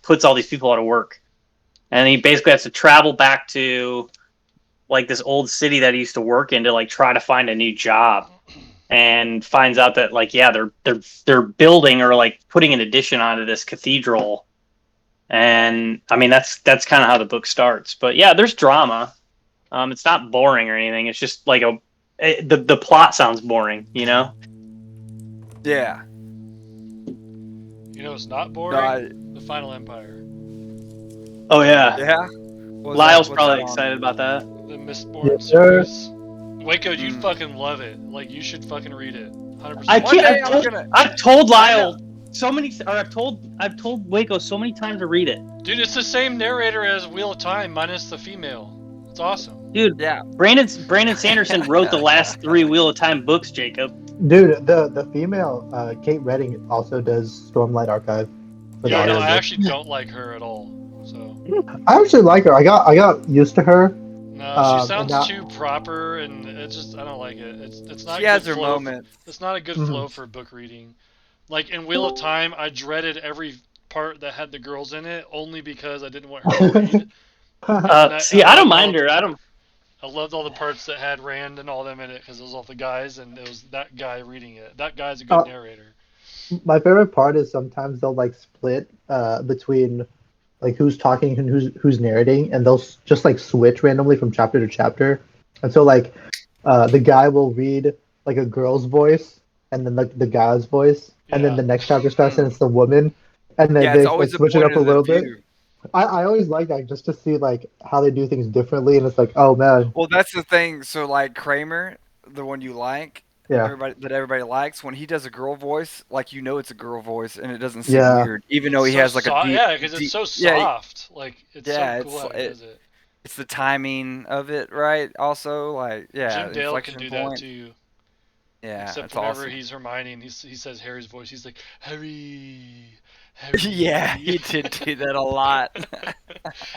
puts all these people out of work, and he basically has to travel back to like this old city that he used to work in to like try to find a new job, and finds out that like they're building or like putting an addition onto this cathedral. And I mean that's kind of how the book starts. But yeah, there's drama. It's not boring or anything. It's just like the plot sounds boring, you know? Yeah. You know, it's not No, boring. The Final Empire. Oh yeah. yeah. Lyle's What's that probably on? excited about that. The Mistborn Yes, sir. series. Waco, you'd fucking love it. Like, you should fucking read it. 100%. I One can't. day I'm gonna. I've told I know. Lyle so many, or I've told Waco so many times to read it. Dude, it's the same narrator as Wheel of Time, minus the female. It's awesome. Dude, Yeah. Brandon Sanderson wrote the last 3 Wheel of Time books, Jacob. Dude, the female Kate Redding also does Stormlight Archive. for the Yeah, no, audiobook. I actually don't like her at all. So I actually like her. I got used to her. no, she sounds now- too proper, and it's just I don't like it. It's not. She a has good her flow. moment. It's not a good flow for book reading. Like in Wheel of Time, I dreaded every part that had the girls in it, only because I didn't want her to read. I don't mind her. I loved all the parts that had Rand and all them in it because it was all the guys, and it was that guy reading it. That guy's a good narrator. My favorite part is sometimes they'll like split between like who's talking and who's narrating, and they'll just like switch randomly from chapter to chapter. And so like the guy will read like a girl's voice and then the guy's voice, and then the next chapter starts and it's the woman, and then Yeah, it's they always like, the switch it point up a of the little bit. view. I always like that just to see like how they do things differently, and it's like, oh man, Well, that's the thing. So like Kramer, the one you like, yeah, everybody likes, when he does a girl voice, like you know it's a girl voice, and it doesn't seem Yeah. weird, even though he So has like a deep. yeah, because it's deep- so yeah, soft. Like it's so cool how he does it. It's the timing of it, right? Also, like Jim Dale inflection can do point. that too. Yeah, Except that's whenever awesome. he's Hermione and he says Harry's voice, he's like, Harry. Yeah, he did do that a lot.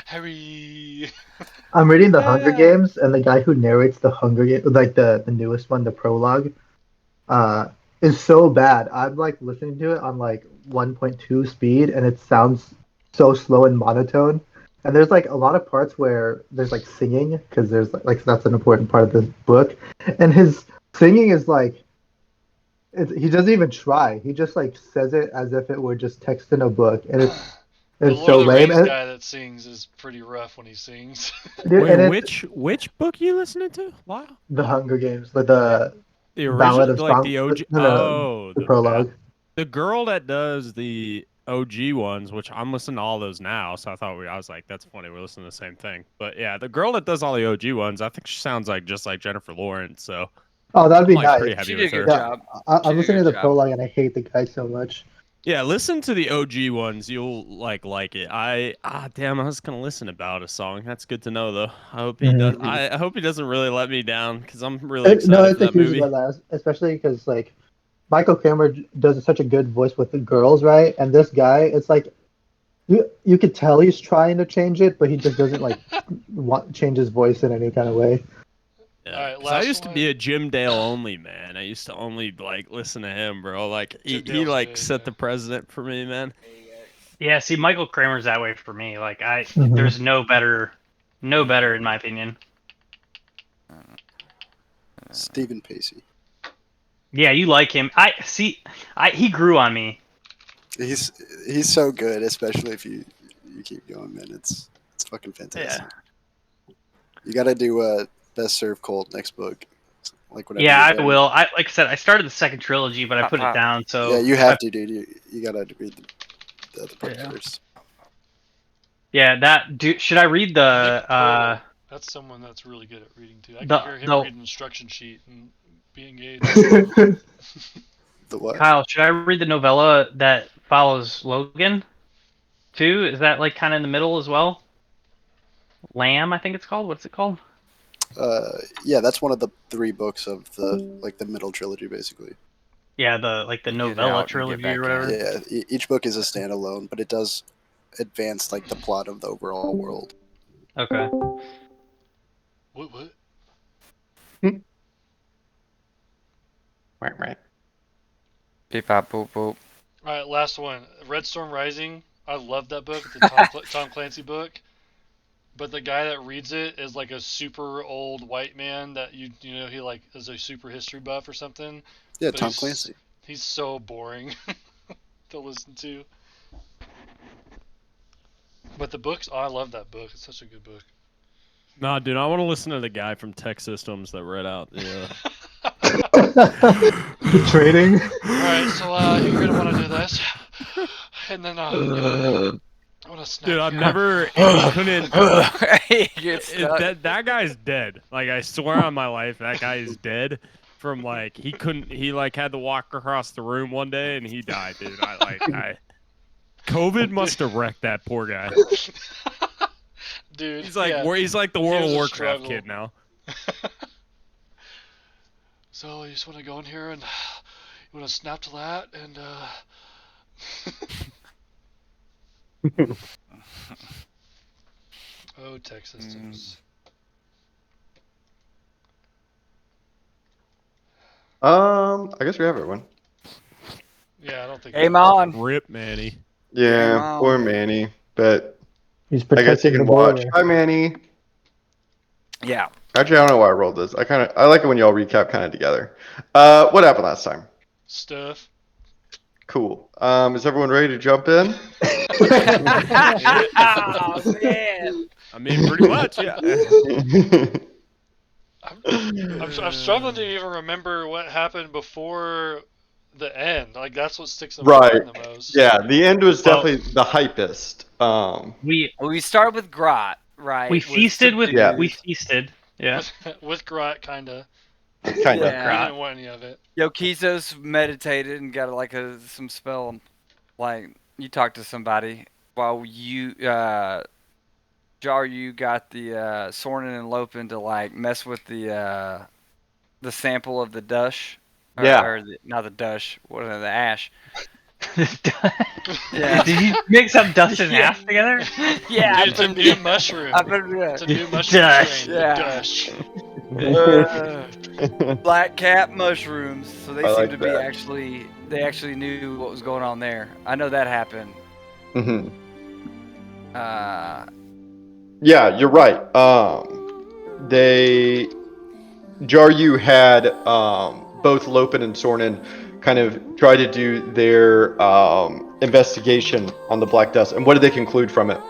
Harry. I'm reading the Hunger Games, and the guy who narrates the Hunger Games, like the newest one, the prologue, is so bad. I'm like listening to it on like 1.2 speed, and it sounds so slow and monotone. And there's like a lot of parts where there's like singing, because there's like that's an important part of this book, and his singing is like he doesn't even try. He just like says it as if it were just text in a book, and it's The it's Lord so of the lame. Rings And, guy that sings is pretty rough when he sings. dude, and Wait, which book you listening to? Wow. the Hunger Games, like the The Ballad original, of like Song. the OG. No, the prologue. The girl that does the OG ones, which I'm listening to all those now, so I was like, that's funny. We're listening to the same thing. But yeah, the girl that does all the OG ones, I think she sounds like just like Jennifer Lawrence. So Oh, that'd be I'm like nice. pretty happy She with did a her. good job. I'm She listening did to a the good prologue, and I hate the guy so much. Yeah, listen to the OG ones. You'll like it. Damn, I was gonna listen about a song. That's good to know though. I hope he does. I hope he doesn't really let me down because I'm really excited No, for it's a that huge movie. red, especially because like Michael Kramer does such a good voice with the girls, right? And this guy, it's like you could tell he's trying to change it, but he just doesn't like change his voice in any kind of way. Yeah, All right, 'cause I last used to one. be a Jim Dale only man. I used to only like listen to him, bro. Like he Dale's like good, set yeah. the precedent for me, man. Yeah, see, Michael Kramer's that way for me. Like Mhm. there's no better in my opinion. Stephen Pacey. Yeah, you like him. He grew on me. He's so good, especially if you keep going, man. It's fucking fantastic. You gotta do Best Served Cold next book. Like whatever. Yeah, you're I doing. will. Like I said, I started the second trilogy, but I put it down. So Yeah, you have to, dude. You gotta read the other part first. Yeah, should I read the That's someone that's really good at reading too. I the- can hear him the- read an instruction sheet and be engaged. The what? Kyle, should I read the novella that follows Logan too? Is that like kind of in the middle as well? Lamb, I think it's called. What's it called? Yeah, that's one of the 3 books of the middle trilogy, basically. Yeah, the novella trilogy or whatever. Yeah, each book is a standalone, but it does advance like the plot of the overall world. Okay. What? Beep, bop, boop, boop. All right, last one. Red Storm Rising. I love that book. It's a Tom Clancy book. But the guy that reads it is like a super old white man that you know he like is a super history buff or something. Yeah, But Tom Clancy. He's so boring to listen to. But the books, I love that book. It's such a good book. Nah, dude, I want to listen to the guy from Tech Systems that read out the. The trading. All right, so you're gonna want to do this, and then I want to snap. Dude, I've here. never couldn't. He gets stuck. That guy's dead. Like I swear on my life, that guy is dead. From like he couldn't. He like had to walk across the room one day and he died, dude. COVID must have wrecked that poor guy. Dude, He's like yeah. he's like the He World was of a Warcraft struggle. kid now. So you just want to go in here and you want to snap to that and oh, Tech Systems. I guess we have everyone. Yeah, I don't think. Game on. Rip Manny. Yeah, Wow. poor Manny, but He's I guess he protecting the can watch. border. Hi, Manny. Yeah. Actually, I don't know why I rolled this. I like it when y'all recap kind of together. What happened last time? Stuff. Cool. Is everyone ready to jump in? Oh man. I mean, pretty much, yeah. I'm struggling to even remember what happened before the end. Like that's what sticks in my Right. mind the most. Yeah, the end was Well- definitely the hypest. We start with Grot, right? We feasted with Yeah. we feasted. Yeah. With Grot, kinda. Kind of. Yeah. He didn't want any of it. Yokizos meditated and got like some spell. Like you talked to somebody while you Jar, you got the Sornin and Lopin to like mess with the sample of the Dush. Yeah. Or not the Dush. What are the ash? Yeah. Did you mix up dust and Yeah. half together? Yeah. It's a new mushroom. I put it It's a new mushroom Dush. strain. Yeah. Dush. Black cat mushrooms. So they I seem like to be that. they actually knew what was going on there. I know that happened. hmm Uh, Yeah, you're right. Jaryu had both Lopin and Sornin kind of try to do their investigation on the Black Dust. And what did they conclude from it?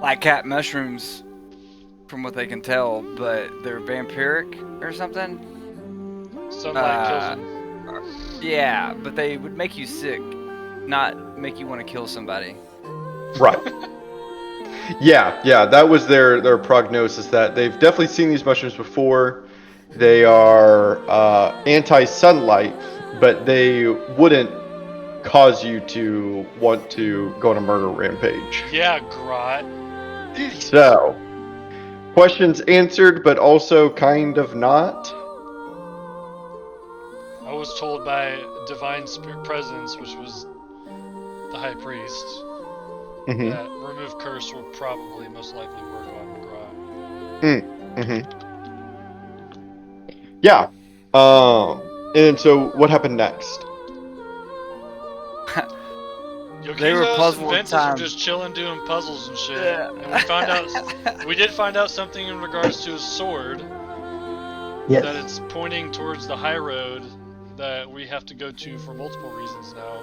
black cat mushrooms, from what they can tell, but they're vampiric or something. Sunlight kills him. Yeah, but they would make you sick, not make you want to kill somebody. Right. Yeah, that was their prognosis, that they've definitely seen these mushrooms before. They are anti-sunlight, but they wouldn't cause you to want to go on a murder rampage. Yeah, Grot. So, questions answered, but also kind of not. I was told by divine spirit presence, which was the high priest, hmm that remove curse will probably most likely work on Grot. hmm Yeah. And so what happened next? They were Yokizos puzzled and Ventus time. were just chilling doing puzzles and shit. Yeah. And we found out we did find out something in regards to his sword, Yes. that it's pointing towards the high road that we have to go to for multiple reasons now,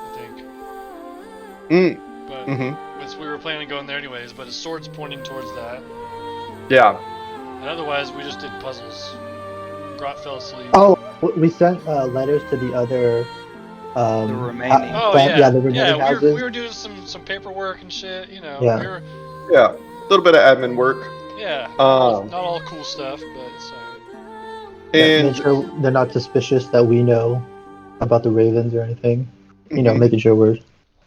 I think. But Mm-hmm. we were planning on going there anyways, but his sword's pointing towards that. Yeah. And otherwise we just did puzzles. Grot fell asleep. Oh, we sent letters to the other. The remaining. Oh, yeah, the remaining yeah, we houses. were doing some paperwork and shit, you know. Yeah. We were, Yeah. A little bit of admin work. yeah, Um, not all cool stuff, but it's alright. Yeah, And make sure they're not suspicious that we know about the Ravens or anything. You know, Mhm. making sure we're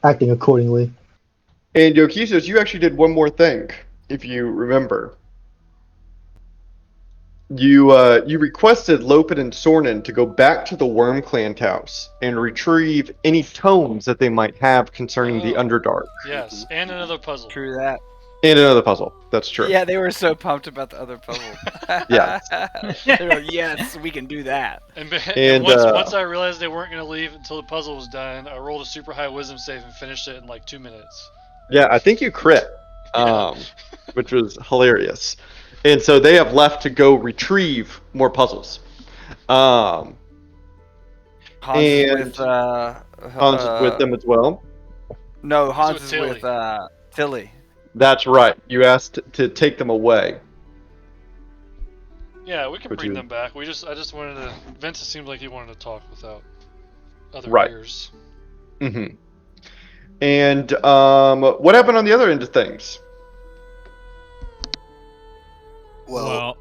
acting accordingly. And Yokizos, you actually did one more thing, if you remember. You requested Lopin and Sornin to go back to the Worm Clan house and retrieve any tomes that they might have concerning the Oh. Underdark. Yes, and another puzzle. True that. And another puzzle. That's true. Yeah, they were so pumped about the other puzzle. Yes. They were like, yes, we can do that. And once I realized they weren't going to leave until the puzzle was done, I rolled a super high wisdom save and finished it in like 2 minutes. Yeah, I think you crit, Yeah. which was hilarious. And so they have left to go retrieve more puzzles. Hans is And with Hans is with them as well. No, Hans with is with Tilly. That's right. You asked to take them away. Yeah, we can Would bring you- them back. I just wanted to. Vince seemed like he wanted to talk without other Right. ears. Mm-hmm. And what happened on the other end of things? Well,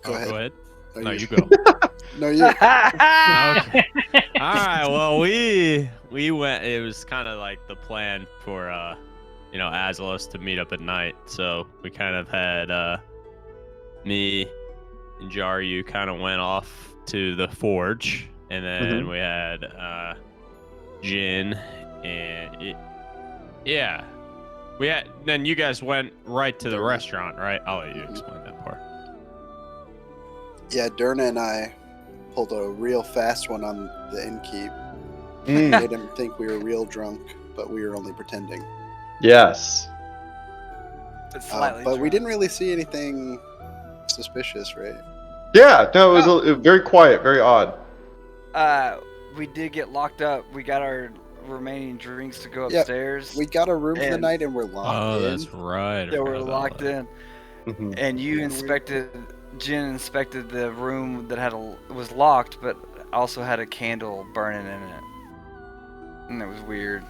go ahead. Go ahead. No, No, you- you go. No, you. Okay. All right. Well, we went. It was kind of like the plan for Azalos to meet up at night. So we kind of had me and Jaryu kind of went off to the forge, and then we had Jin and yeah. We had. Then you guys went right to the restaurant, right? I'll let you explain that part. Yeah, Derna and I pulled a real fast one on the innkeep. Mm, Made him think we were real drunk, but we were only pretending. yes. It's slightly But we drunk. didn't really see anything suspicious, right? Yeah. No, it was very quiet, very odd. We did get locked up. We got our remaining drinks to go Yeah, upstairs. We got a room for the And- night and we're locked Oh, in. that's right. I They were forgot about locked that. in, Mhm. and Jen inspected the room that was locked, but also had a candle burning in it, and it was weird.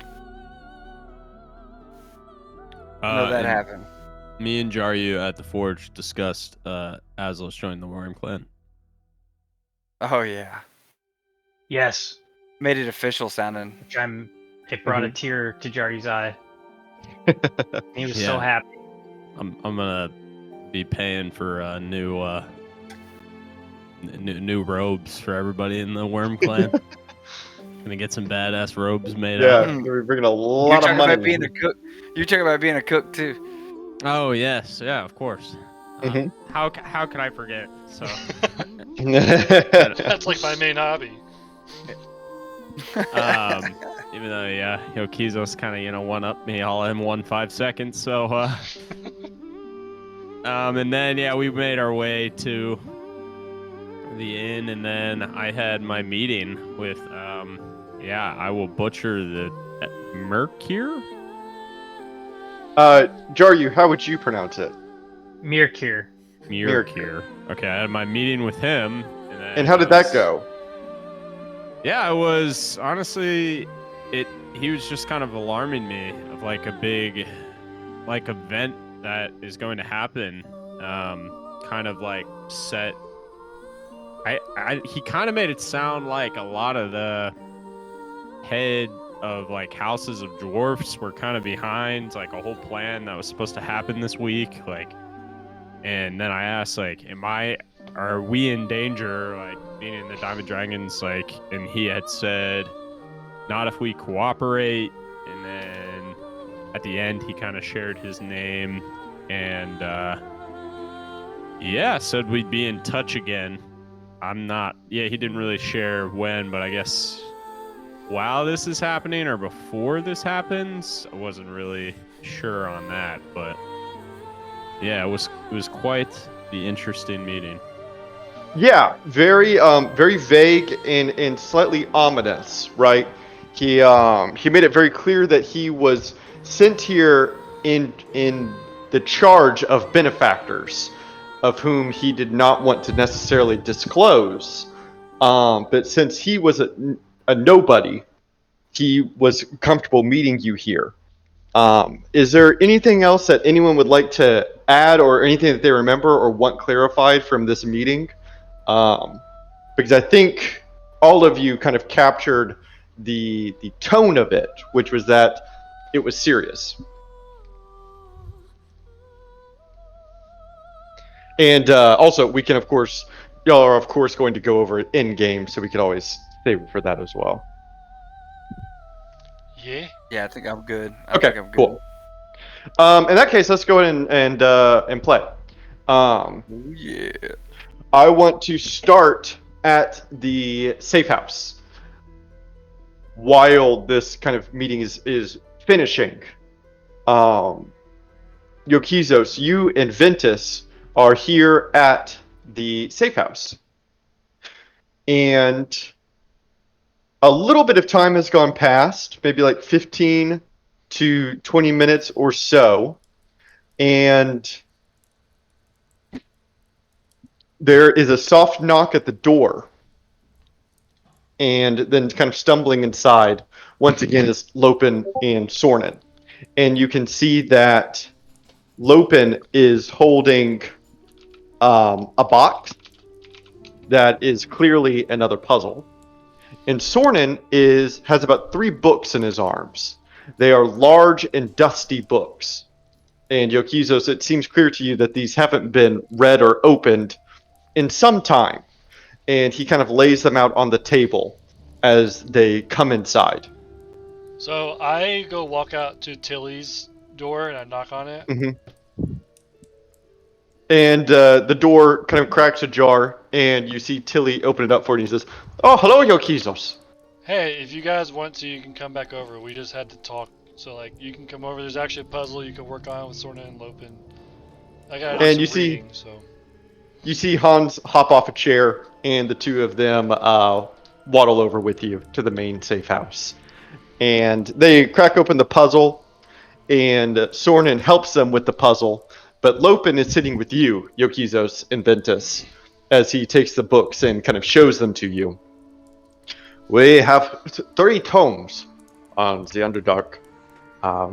No, that and happened. Me and Jaryu at the forge discussed Azalos joining the Worm Clan. Oh yeah, Yes, made it official sounding. which it brought a tear to Jaryu's eye. He was so Yeah. happy. I'm gonna be paying for new robes for everybody in the Worm Clan. Gonna get some badass robes made Yeah, out. we're bringing a You're lot of talking money. about being a cook. You're talking about being a cook too. Oh yes, yeah, of course. Mhm. How could I forget? So That's like my main hobby. even though Kizos kind of one up me all in 1 5 seconds. So and then we made our way to the inn, and then I had my meeting with I will butcher the Mercure. Jaryu, how would you pronounce it? Mirkir. Mercure. Okay, I had my meeting with him. And, then And how it did that was- go? Yeah, it was honestly, he was just kind of alarming me of like a big, like event that is going to happen. Kind of like set. He kind of made it sound like a lot of the head of like houses of dwarfs were kind of behind like a whole plan that was supposed to happen this week. Like, and then I asked like, are we in danger? Like, meaning the Diamond Dragons, like, and he had said, not if we cooperate. And then at the end, he kind of shared his name and, said we'd be in touch again. He didn't really share when, but I guess while this is happening or before this happens, I wasn't really sure on that, but yeah, it was quite the interesting meeting. Yeah, very vague and slightly ominous, right? He made it very clear that he was sent here in the charge of benefactors, of whom he did not want to necessarily disclose. But since he was a nobody, he was comfortable meeting you here. Is there anything else that anyone would like to add, or anything that they remember or want clarified from this meeting? Because I think all of you kind of captured the tone of it, which was that it was serious. And also, we can, of course, y'all are, of course, going to go over it in game, so we could always save it for that as well. Yeah. Yeah, I think I'm good. Okay, cool. In that case, let's go ahead and play. Oh, yeah. I want to start at the safe house. While this kind of meeting is finishing, Yokizos, you and Ventus are here at the safe house. And a little bit of time has gone past, maybe like 15 to 20 minutes or so. And there is a soft knock at the door. And then kind of stumbling inside, once again, is Lopin and Sornin. And you can see that Lopin is holding a box that is clearly another puzzle. And Sornin has about 3 books in his arms. They are large and dusty books. And Yokizos, it seems clear to you that these haven't been read or opened in some time. And he kind of lays them out on the table as they come inside. So I go walk out to Tilly's door and I knock on it. Mm-hmm. And the door kind of cracks ajar, and you see Tilly open it up for you. And he says, "Oh, hello, Yokizos." Hey, if you guys want to, you can come back over. We just had to talk. So, like, you can come over. There's actually a puzzle you can work on with Sorna and Lopin. I gotta do And some you see- reading, so. You see Hans hop off a chair, and the two of them waddle over with you to the main safe house. And they crack open the puzzle, and Sornin helps them with the puzzle. But Lopin is sitting with you, Yokizos and Ventus, as he takes the books and kind of shows them to you. We have 3 tomes on the Underdark. A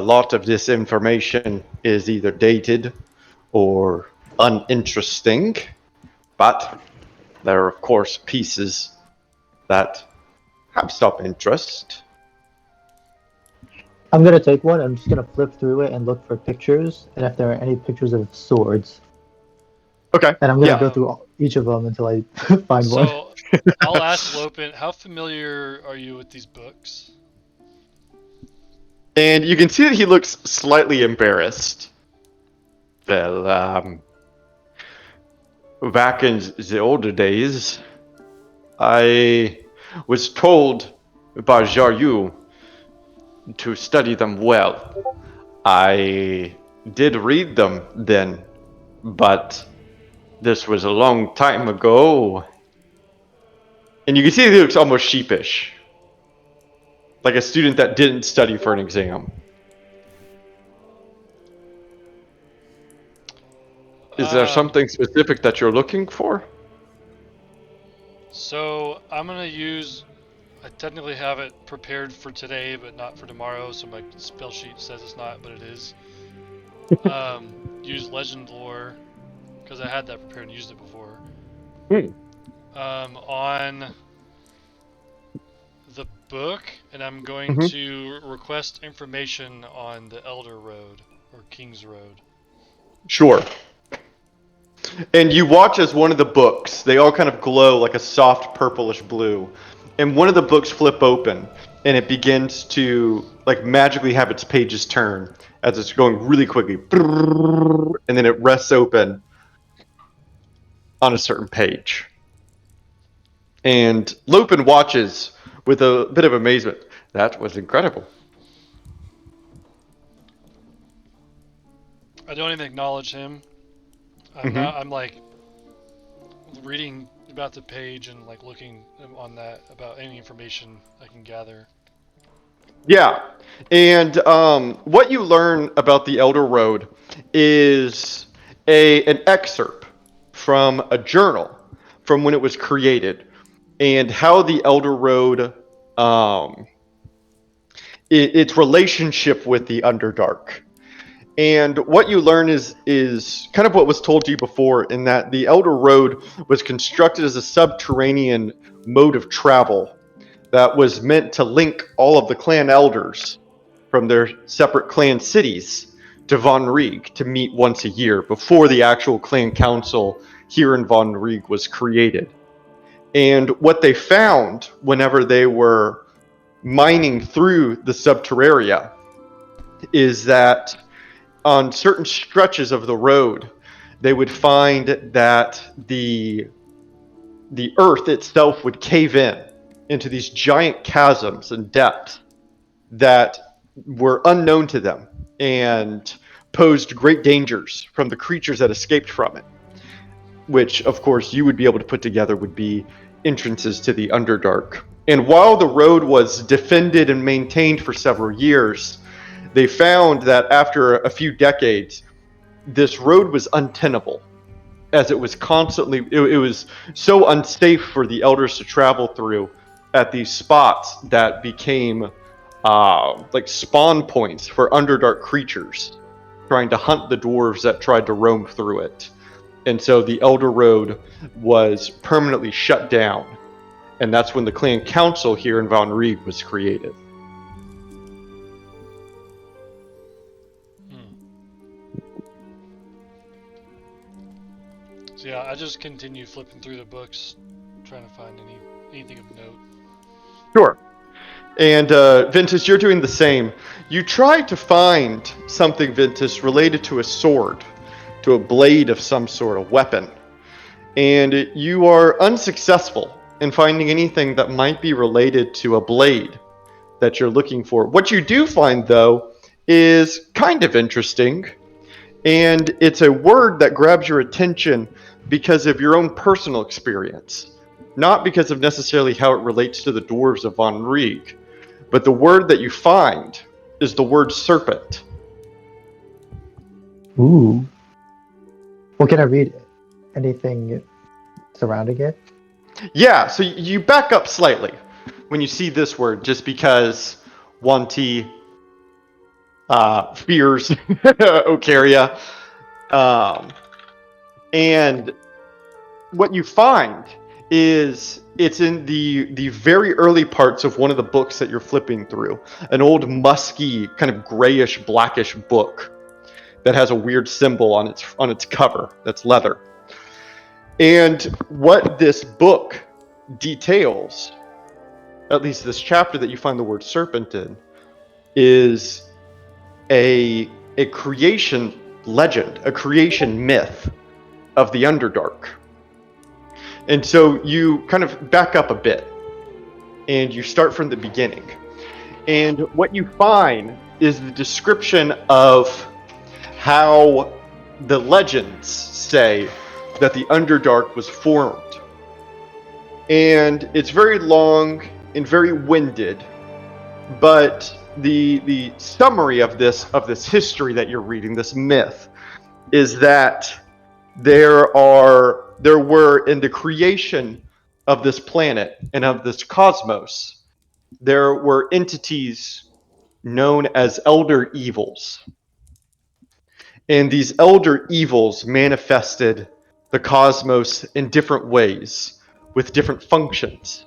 lot of this information is either dated or uninteresting, but there are, of course, pieces that have some interest. I'm gonna take one. I'm just gonna flip through it and look for pictures, and if there are any pictures of swords. Okay. And I'm gonna Yeah. go through each of them until I find one. So, I'll ask Lopin, how familiar are you with these books? And you can see that he looks slightly embarrassed. Well, back in the older days, I was told by Jaryu to study them well. I did read them then, but this was a long time ago. And you can see he looks almost sheepish. Like a student that didn't study for an exam. Is there something specific that you're looking for? So, I'm gonna use. I technically have it prepared for today, but not for tomorrow, so my spell sheet says it's not, but it is. Use legend lore, because I had that prepared and used it before. On the book, and I'm going to request information on the Elder Road, or King's Road. Sure. And you watch as one of the books, they all kind of glow like a soft purplish blue. And one of the books flip open, and it begins to like magically have its pages turn as it's going really quickly. And then it rests open on a certain page. And Lopin watches with a bit of amazement. That was incredible. I don't even acknowledge him. I'm like reading about the page and like looking on that about any information I can gather. Yeah, and what you learn about the Elder Road is an excerpt from a journal from when it was created, and how the Elder Road, its relationship with the Underdark. And what you learn is kind of what was told to you before, in that the Elder Road was constructed as a subterranean mode of travel that was meant to link all of the clan elders from their separate clan cities to Von Rieg to meet once a year before the actual clan council here in Von Rieg was created. And what they found whenever they were mining through the subterraria is that on certain stretches of the road, they would find that the earth itself would cave in into these giant chasms and depths that were unknown to them and posed great dangers from the creatures that escaped from it, which of course you would be able to put together would be entrances to the Underdark. And while the road was defended and maintained for several years, they found that after a few decades, this road was untenable, as it was constantly, it was so unsafe for the elders to travel through at these spots that became like spawn points for Underdark creatures trying to hunt the dwarves that tried to roam through it. And so the Elder Road was permanently shut down. And that's when the clan council here in Von Rieg was created. So yeah, I just continue flipping through the books, trying to find anything of note. Sure. And Ventus, you're doing the same. You try to find something, Ventus, related to a sword, to a blade of some sort, a weapon. And you are unsuccessful in finding anything that might be related to a blade that you're looking for. What you do find, though, is kind of interesting. And it's a word that grabs your attention because of your own personal experience, not because of necessarily how it relates to the dwarves of Von Rieg. But the word that you find is the word serpent. Ooh. Well, can I read anything surrounding it? Yeah, so you back up slightly when you see this word, just because Wanti fears Ocaria. And what you find is it's in the very early parts of one of the books that you're flipping through, an old musky, kind of grayish, blackish book that has a weird symbol on its cover that's leather. And what this book details, at least this chapter that you find the word serpent in, is a creation legend, a creation myth of the Underdark. And so you kind of back up a bit and you start from the beginning. And what you find is the description of how the legends say that the Underdark was formed. And it's very long and very winded, but the summary of this history that you're reading, this myth, is that there were in the creation of this planet and of this cosmos, there were entities known as elder evils. And these elder evils manifested the cosmos in different ways, with different functions.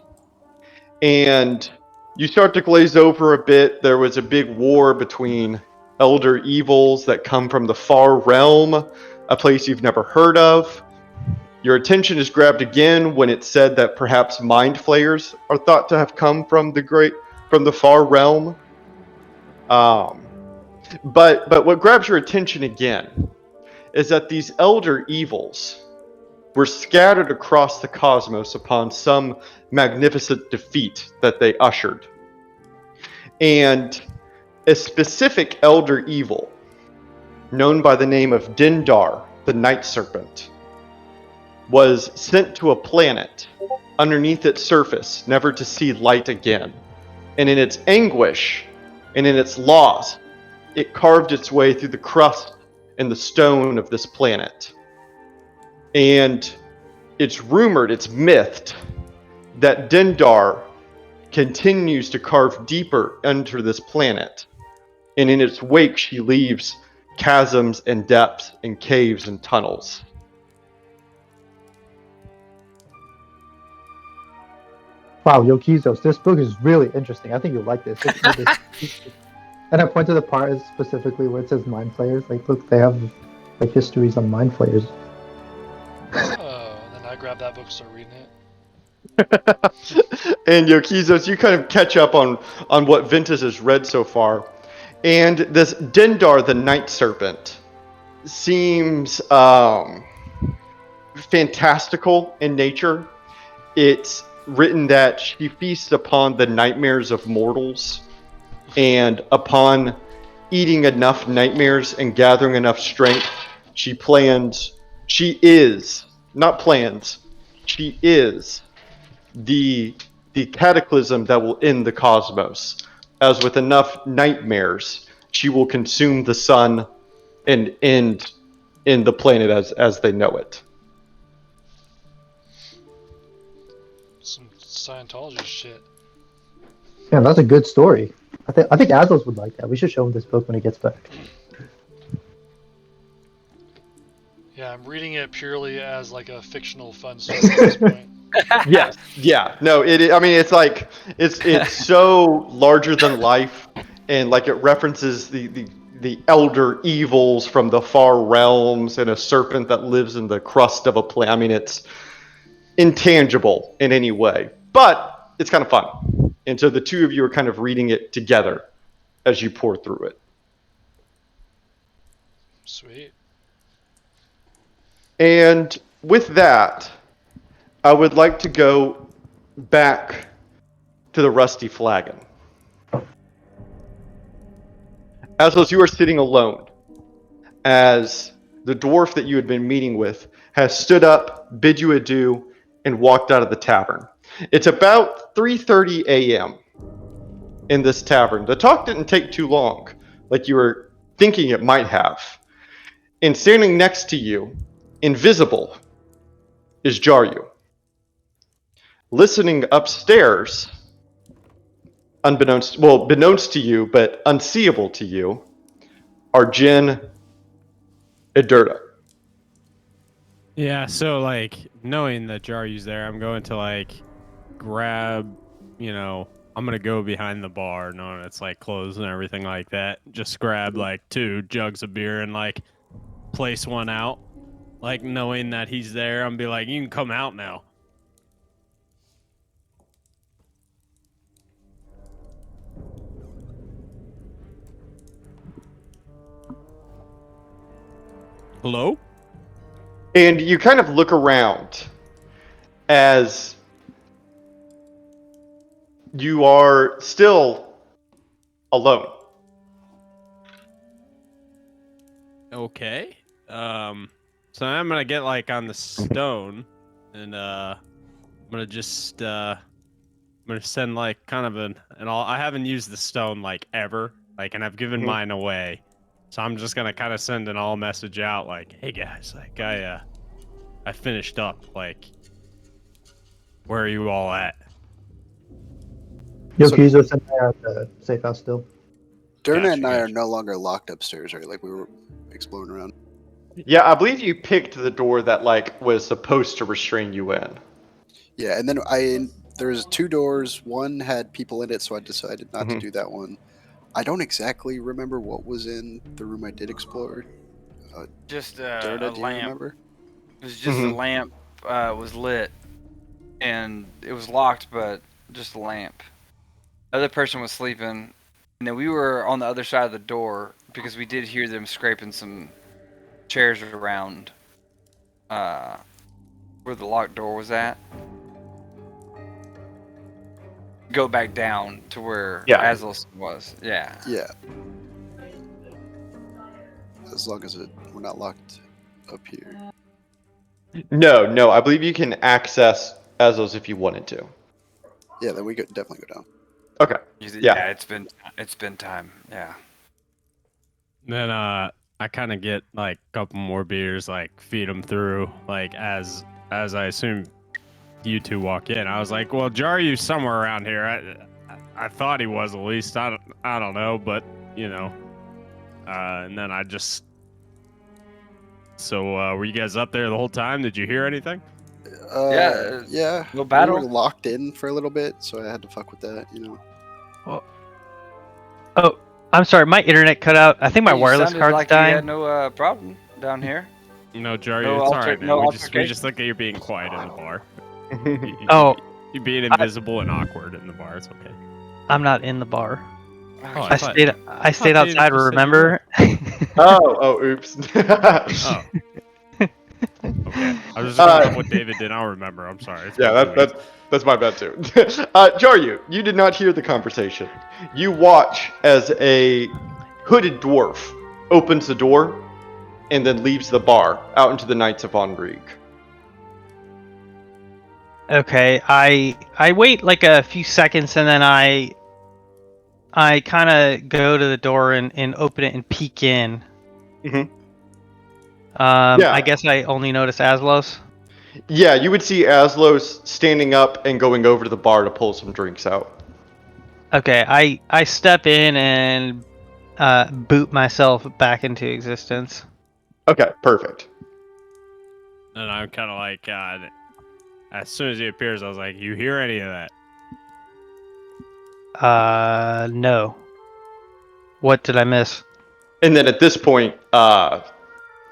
And you start to glaze over a bit. There was a big war between elder evils that come from the far realm, a place you've never heard of. Your attention is grabbed again when it's said that perhaps mind flayers are thought to have come from the far realm. But what grabs your attention again is that these elder evils were scattered across the cosmos upon some magnificent defeat that they ushered. And a specific elder evil, known by the name of Dindar, the Night Serpent, was sent to a planet underneath its surface, never to see light again. And in its anguish and in its loss, it carved its way through the crust and the stone of this planet. And it's rumored, it's mythed, that Dindar continues to carve deeper into this planet. And in its wake, she leaves chasms and depths and caves and tunnels. Wow, Yokizos, this book is really interesting. I think you'll like this. And I point to the part specifically where it says mind flayers. Like, look, they have like histories on mind flayers. Oh, then I grab that book and start reading it. And Yokizos, you kind of catch up on what Ventus has read so far. And this Dendar, the Night Serpent, seems fantastical in nature. It's written that she feasts upon the nightmares of mortals, and upon eating enough nightmares and gathering enough strength, she is, not plans, she is the cataclysm that will end the cosmos. As with enough nightmares, she will consume the sun and end in the planet as they know it. Some Scientology shit. Yeah, that's a good story. I think Azos would like that. We should show him this book when he gets back. Yeah, I'm reading it purely as like a fictional fun story at this point. Yes. Yeah. No. I mean, it's like it's so larger than life, and like it references the elder evils from the far realms and a serpent that lives in the crust of a planet. I mean, it's intangible in any way, but it's kind of fun. And so the two of you are kind of reading it together as you pour through it. Sweet. And with that, I would like to go back to the Rusty Flagon. Aslos, you are sitting alone as the dwarf that you had been meeting with has stood up, bid you adieu, and walked out of the tavern. It's about 3:30 a.m. in this tavern. The talk didn't take too long, like you were thinking it might have. And standing next to you, invisible, is Jaryu. Listening upstairs, beknownst to you, but unseeable to you, are Jin and Durda. Yeah, so like knowing that Jaryu's there, I'm going to like grab, I'm gonna go behind the bar, knowing it's like closed and everything like that. Just grab like 2 jugs of beer and like place one out. Like knowing that he's there, I'm be like, you can come out now. Hello? And you kind of look around as you are still alone. Okay. So I'm gonna get like on the stone, and I'm gonna just I'm gonna send like kind of I haven't used the stone like ever, like, and I've given mine away, so I'm just gonna kind of send an all message out like, hey guys, like I finished up, like, where are you all at? Yo, So- Kizos and I are at the safe house still. Durna and Gotcha, I are gotcha. no longer locked upstairs, right? Like we were exploring around. Yeah, I believe you picked the door that like was supposed to restrain you in. Yeah, and then there's 2 doors. One had people in it, so I decided not to do that one. I don't exactly remember what was in the room I did explore. Just Durna, a do you lamp. remember? It was just a lamp was lit, and it was locked, but just a lamp. The other person was sleeping, and then we were on the other side of the door because we did hear them scraping some chairs around where the locked door was at. Go back down to where Yeah. Aslos was. Yeah. Yeah. As long as we're not locked up here. No, I believe you can access Azos if you wanted to. Yeah, then we could definitely go down. Okay. Yeah, it's been time. Yeah. Then I kind of get like a couple more beers, like feed them through, like as I assume you 2 walk in. I was like, well, Jaryu's somewhere around here. I thought he was, at least. I don't know, but and then I just. So were you guys up there the whole time? Did you hear anything? Yeah. No battle? We were locked in for a little bit, so I had to fuck with that, Oh, I'm sorry, my internet cut out. I think my You wireless sounded card's like dying. you had no problem down here. No, Jaryu, No it's all right, man. no we just altercation? look at you being quiet in the bar. Oh, You being invisible and awkward in the bar. It's okay. I'm not in the bar. Oh, I stayed David outside. just said you Remember? Oh, oops. Oh. Okay. I was just going off what David did. I'll remember. I'm sorry. It's Yeah, been 2 weeks. that's my bad too. Jaryu, you did not hear the conversation. You watch as a hooded dwarf opens the door and then leaves the bar out into the nights of Enrique. Okay, I wait like a few seconds and then I kind of go to the door and open it and peek in. Mhm. I Yeah. guess I only notice Aslos. Yeah, you would see Aslos standing up and going over to the bar to pull some drinks out. Okay, I step in and boot myself back into existence. Okay, perfect. And I'm kind of like, as soon as he appears, I was like, you hear any of that? No. What did I miss? And then at this point,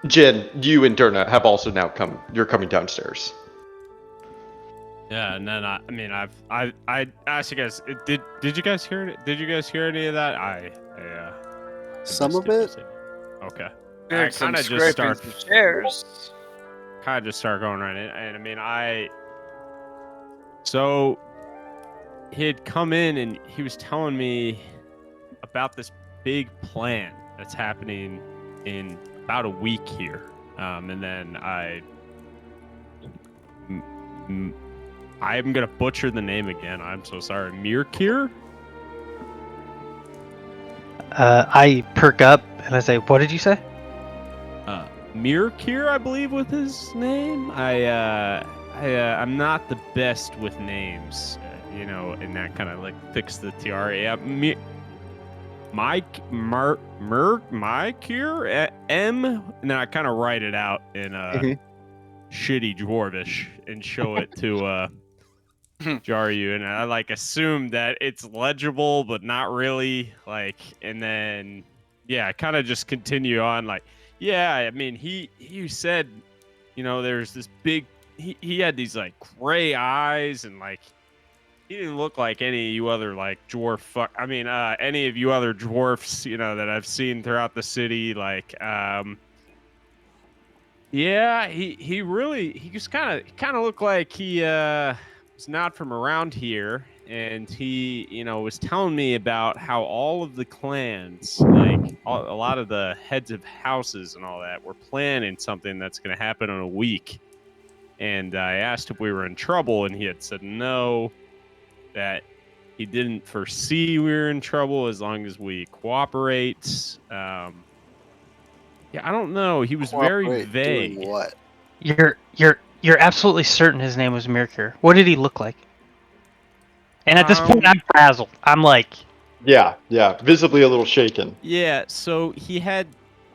Jen, you and Derna have also now you're coming downstairs. Yeah, and then I asked you guys, did you guys hear it? Did you guys hear any of that? I Some missed of it. Okay. I Heard some kind of just scraping start some chairs. going right in, and so he had come in and he was telling me about this big plan that's happening in about a week here, and then I'm gonna butcher the name again. I'm so sorry. Mirkir? I perk up and I say, "What did you say?" Mirkir, I believe, with his name. I'm not the best with names, and that kind of like fix the TR. Yeah, Mirkir, M, and then I kind of write it out in shitty dwarvish and show it to Jaryu, and I like assume that it's legible, but not really. Like, and then I kind of just continue on. Like, yeah, I mean, he said, there's this big. He had these like gray eyes, and like he didn't look like any of you other like dwarf. Any of you other dwarfs, that I've seen throughout the city. Like, yeah, he just kind of looked like he was not from around here, and he was telling me about how all of the clans, like a lot of the heads of houses and all that, were planning something that's going to happen in a week. And I asked if we were in trouble, and he had said no, that he didn't foresee we were in trouble as long as we cooperate. Yeah, I don't know. He was very Cooperate vague. doing what? You're absolutely certain his name was Mirkir. What did he look like? And at this point, I'm frazzled. I'm like, Yeah, visibly a little shaken. yeah. So he had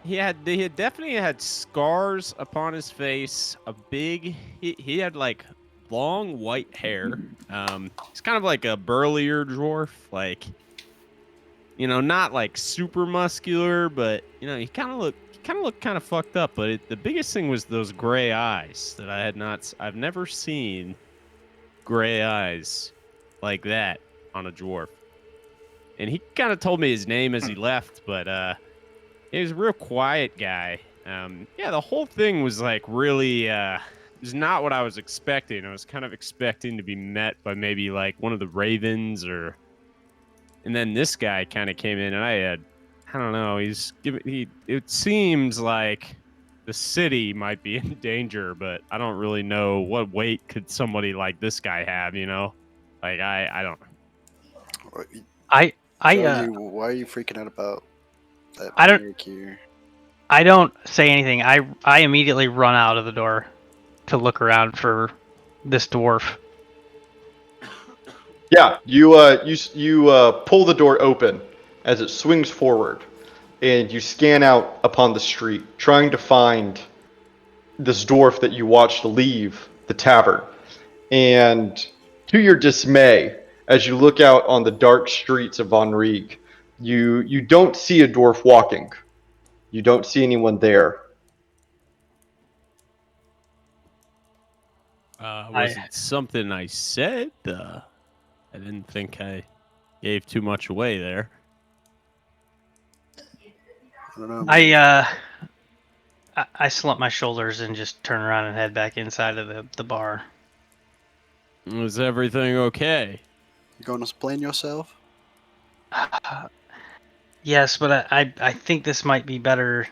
definitely had scars upon his face. He had like long white hair. He's kind of like a burlier dwarf, like not like super muscular, but he kind of looked kind of fucked up. But the biggest thing was those gray eyes that I've never seen gray eyes like that on a dwarf. And he kind of told me his name as he left, but he was a real quiet guy. The whole thing was like really was not what I was expecting. I was kind of expecting to be met by maybe like one of the ravens, and then this guy kind of came in, and I don't know. It seems like the city might be in danger, but I don't really know what weight could somebody like this guy have. Like I don't. I Why are you freaking out about that? I don't- Here? I don't say anything. I immediately run out of the door to look around for this dwarf. Yeah, you pull the door open as it swings forward, and you scan out upon the street, trying to find this dwarf that you watched leave the tavern. And to your dismay, as you look out on the dark streets of Enrique, you don't see a dwarf walking. You don't see anyone there. Was it something I said? I didn't think I gave too much away there. I don't know. I Man. I slump my shoulders and just turn around and head back inside of the bar. Is everything okay? You going to explain yourself? Yes, but I think this might be better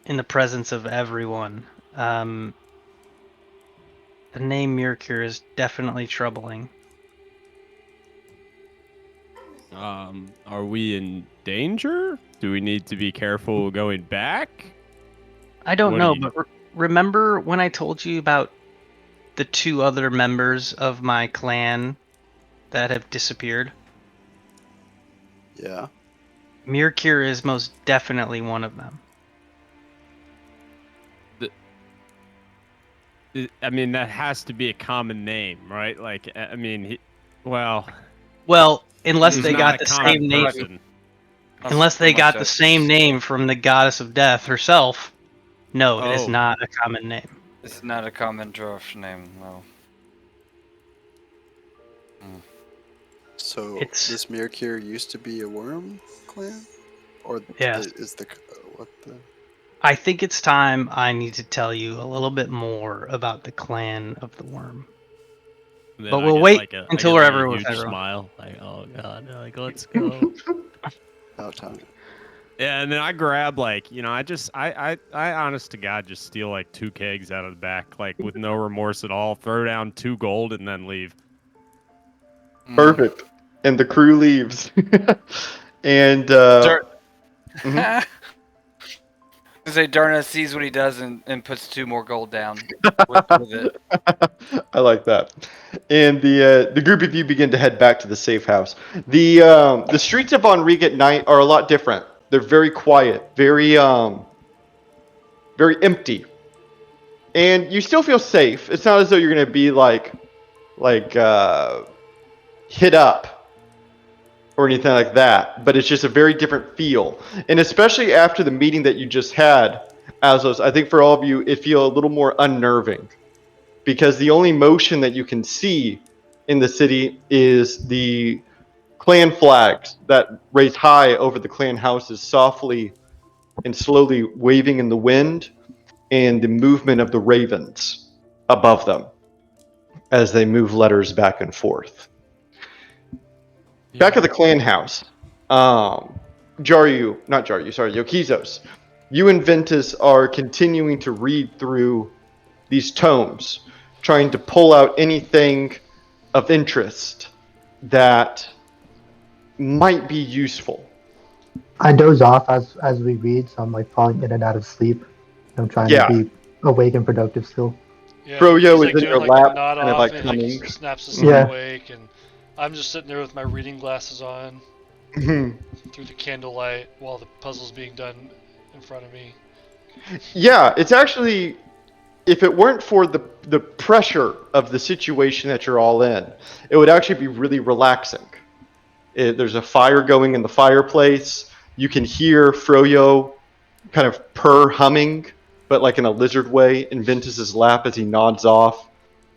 in the presence of everyone. The name Mercure is definitely troubling. Are we in danger? Do we need to be careful going back? I don't What do know, you- but remember when I told you about the 2 other members of my clan that have disappeared? Yeah. Mercure is most definitely one of them. I mean, that has to be a common name, right? Like, I mean, Well, unless he's they not got a the common same name, person. unless they got the same name from the goddess of death herself. No, it is Oh. not a common name. It's not a common dwarf name, no. So It's- this Mercure used to be a worm clan, or Yes. is the what the? I think it's time I need to tell you a little bit more about the clan of the worm. Then But I we'll get wait like a, until I we're get ever like a with huge everyone. smile, like, oh god, like let's go. About time. Yeah, and then I grab like, I honest to God just steal like 2 kegs out of the back, like with no remorse at all. Throw down 2 gold and then leave. Perfect. And the crew leaves. And mhm. Say Darna sees what he does and puts 2 more gold down with it. I like that. And the group of you begin to head back to the safe house. The streets of Enrique at night are a lot different. They're very quiet, very empty, and you still feel safe. It's not as though you're gonna be like hit up or anything like that, but it's just a very different feel. And especially after the meeting that you just had, Azos, I think for all of you, it feels a little more unnerving because the only motion that you can see in the city is the clan flags that raise high over the clan houses, softly and slowly waving in the wind, and the movement of the ravens above them as they move letters back and forth. Back at the clan house, Yokizos, you and Ventus are continuing to read through these tomes, trying to pull out anything of interest that might be useful. I doze off as we read, so I'm like falling in and out of sleep. I'm trying Yeah. to be awake and productive still. Yeah, Froyo he's is like in doing your like lap, the nod kind of off, like and he humming. like snaps himself Yeah. awake, and I'm just sitting there with my reading glasses on through the candlelight while the puzzle's being done in front of me. Yeah, it's actually, if it weren't for the pressure of the situation that you're all in, it would actually be really relaxing. There's a fire going in the fireplace. You can hear Froyo kind of purr humming, but like in a lizard way, in Ventus's lap as he nods off.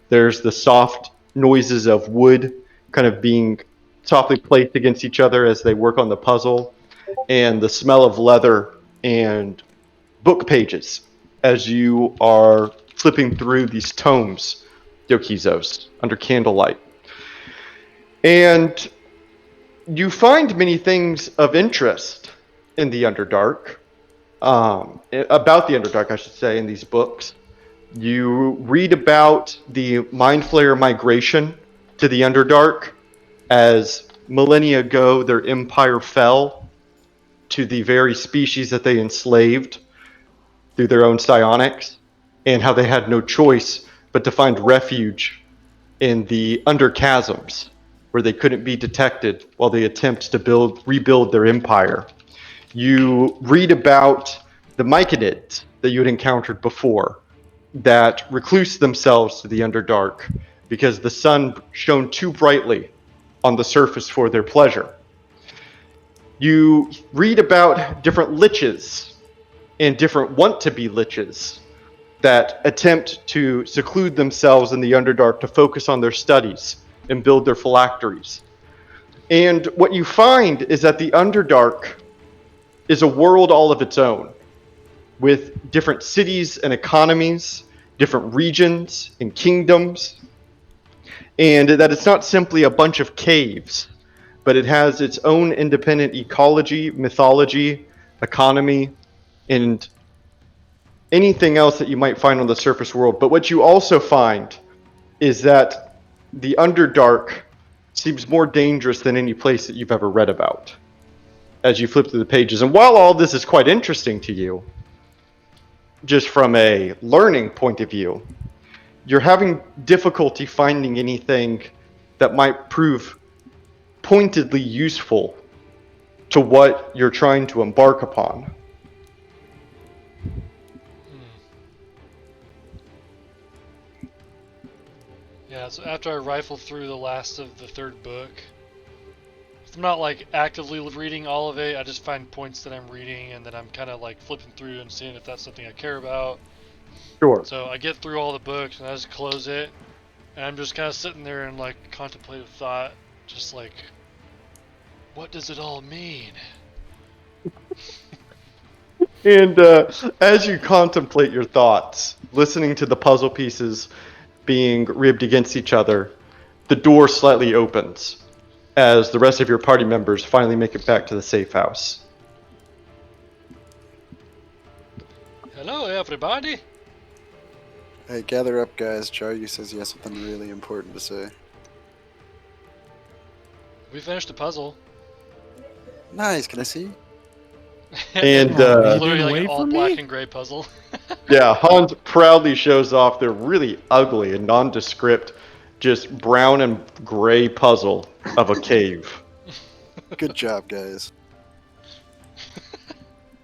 There's the soft noises of wood kind of being softly placed against each other as they work on the puzzle, and the smell of leather and book pages as you are flipping through these tomes, Yokizos, under candlelight. And you find many things of interest in the Underdark, about the Underdark, I should say, in these books. You read about the Mind Flayer migration to the Underdark. As millennia ago, their empire fell to the very species that they enslaved through their own psionics, and how they had no choice but to find refuge in the underchasms where they couldn't be detected while they attempt to rebuild their empire. You read about the Myconids that you had encountered before that recluse themselves to the Underdark because the sun shone too brightly on the surface for their pleasure. You read about different liches and different want-to-be liches that attempt to seclude themselves in the Underdark to focus on their studies and build their phylacteries. And what you find is that the Underdark is a world all of its own, with different cities and economies, different regions and kingdoms, and that it's not simply a bunch of caves, but it has its own independent ecology, mythology, economy, and anything else that you might find on the surface world. But what you also find is that the Underdark seems more dangerous than any place that you've ever read about as you flip through the pages. And while all this is quite interesting to you, just from a learning point of view, you're having difficulty finding anything that might prove pointedly useful to what you're trying to embark upon. Yeah, so after I rifle through the last of the third book, I'm not like actively reading all of it. I just find points that I'm reading, and then I'm kind of like flipping through and seeing if that's something I care about. Sure. So I get through all the books, and I just close it, and I'm just kind of sitting there in like contemplative thought, just like, what does it all mean? And as you contemplate your thoughts, listening to the puzzle pieces being ribbed against each other, the door slightly opens as the rest of your party members finally make it back to the safe house. Hello, everybody. Hey, gather up, guys. Jaryu says he has something really important to say. We finished the puzzle. Nice, can I see? And It's you literally didn't like wait an all for black me? and gray puzzle. yeah, Hans proudly shows off their really ugly and nondescript, just brown and gray puzzle of a cave. Good job, guys.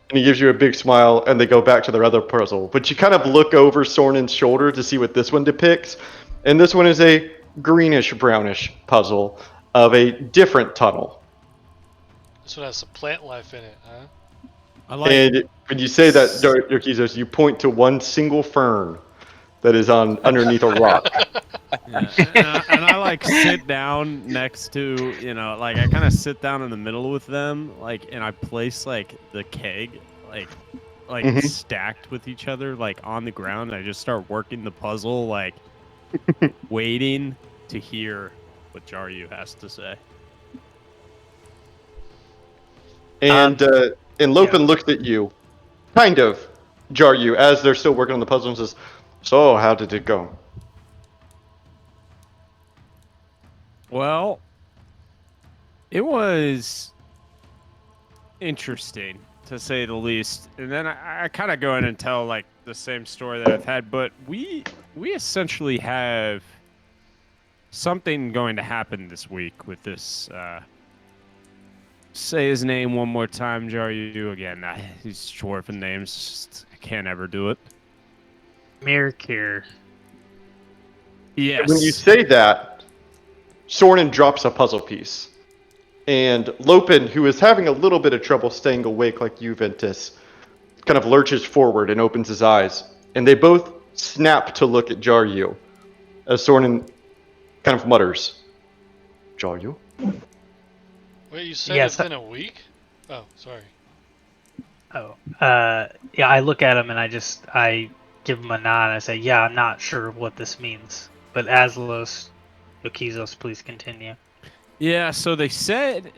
And he gives you a big smile, and they go back to their other puzzle. But you kind of look over Sornin's shoulder to see what this one depicts. And this one is a greenish brownish puzzle of a different tunnel. This one has some plant life in it, huh? I like. And when you say that, Yorkizos, you point to one single fern that is on underneath a rock. Yeah, and I like sit down next to, like I kind of sit down in the middle with them, like, and I place like the keg, like Mhm. stacked with each other, like on the ground. And I just start working the puzzle, like waiting to hear what Jaryu has to say. And Lopin looks at you, kind of jar you, as they're still working on the puzzle and says, "So, how did it go?" Well, it was interesting to say the least. And then I kind of go in and tell like the same story that I've had, but we essentially have something going to happen this week with this. Say his name one more time, Jaryu. Again, these dwarven names, just, I can't ever do it. Mirkir. Yes. When you say that, Sornin drops a puzzle piece. And Lopin, who is having a little bit of trouble staying awake like you, Ventus, kind of lurches forward and opens his eyes. And they both snap to look at Jaryu, as Sornin kind of mutters, "Jaryu?" Wait, you said Yes, it's been a week? Oh, sorry. Oh, yeah. I look at him and I give him a nod. And I say, "Yeah, I'm not sure what this means." But Aslos, Yokizos, please continue. Yeah, so they said,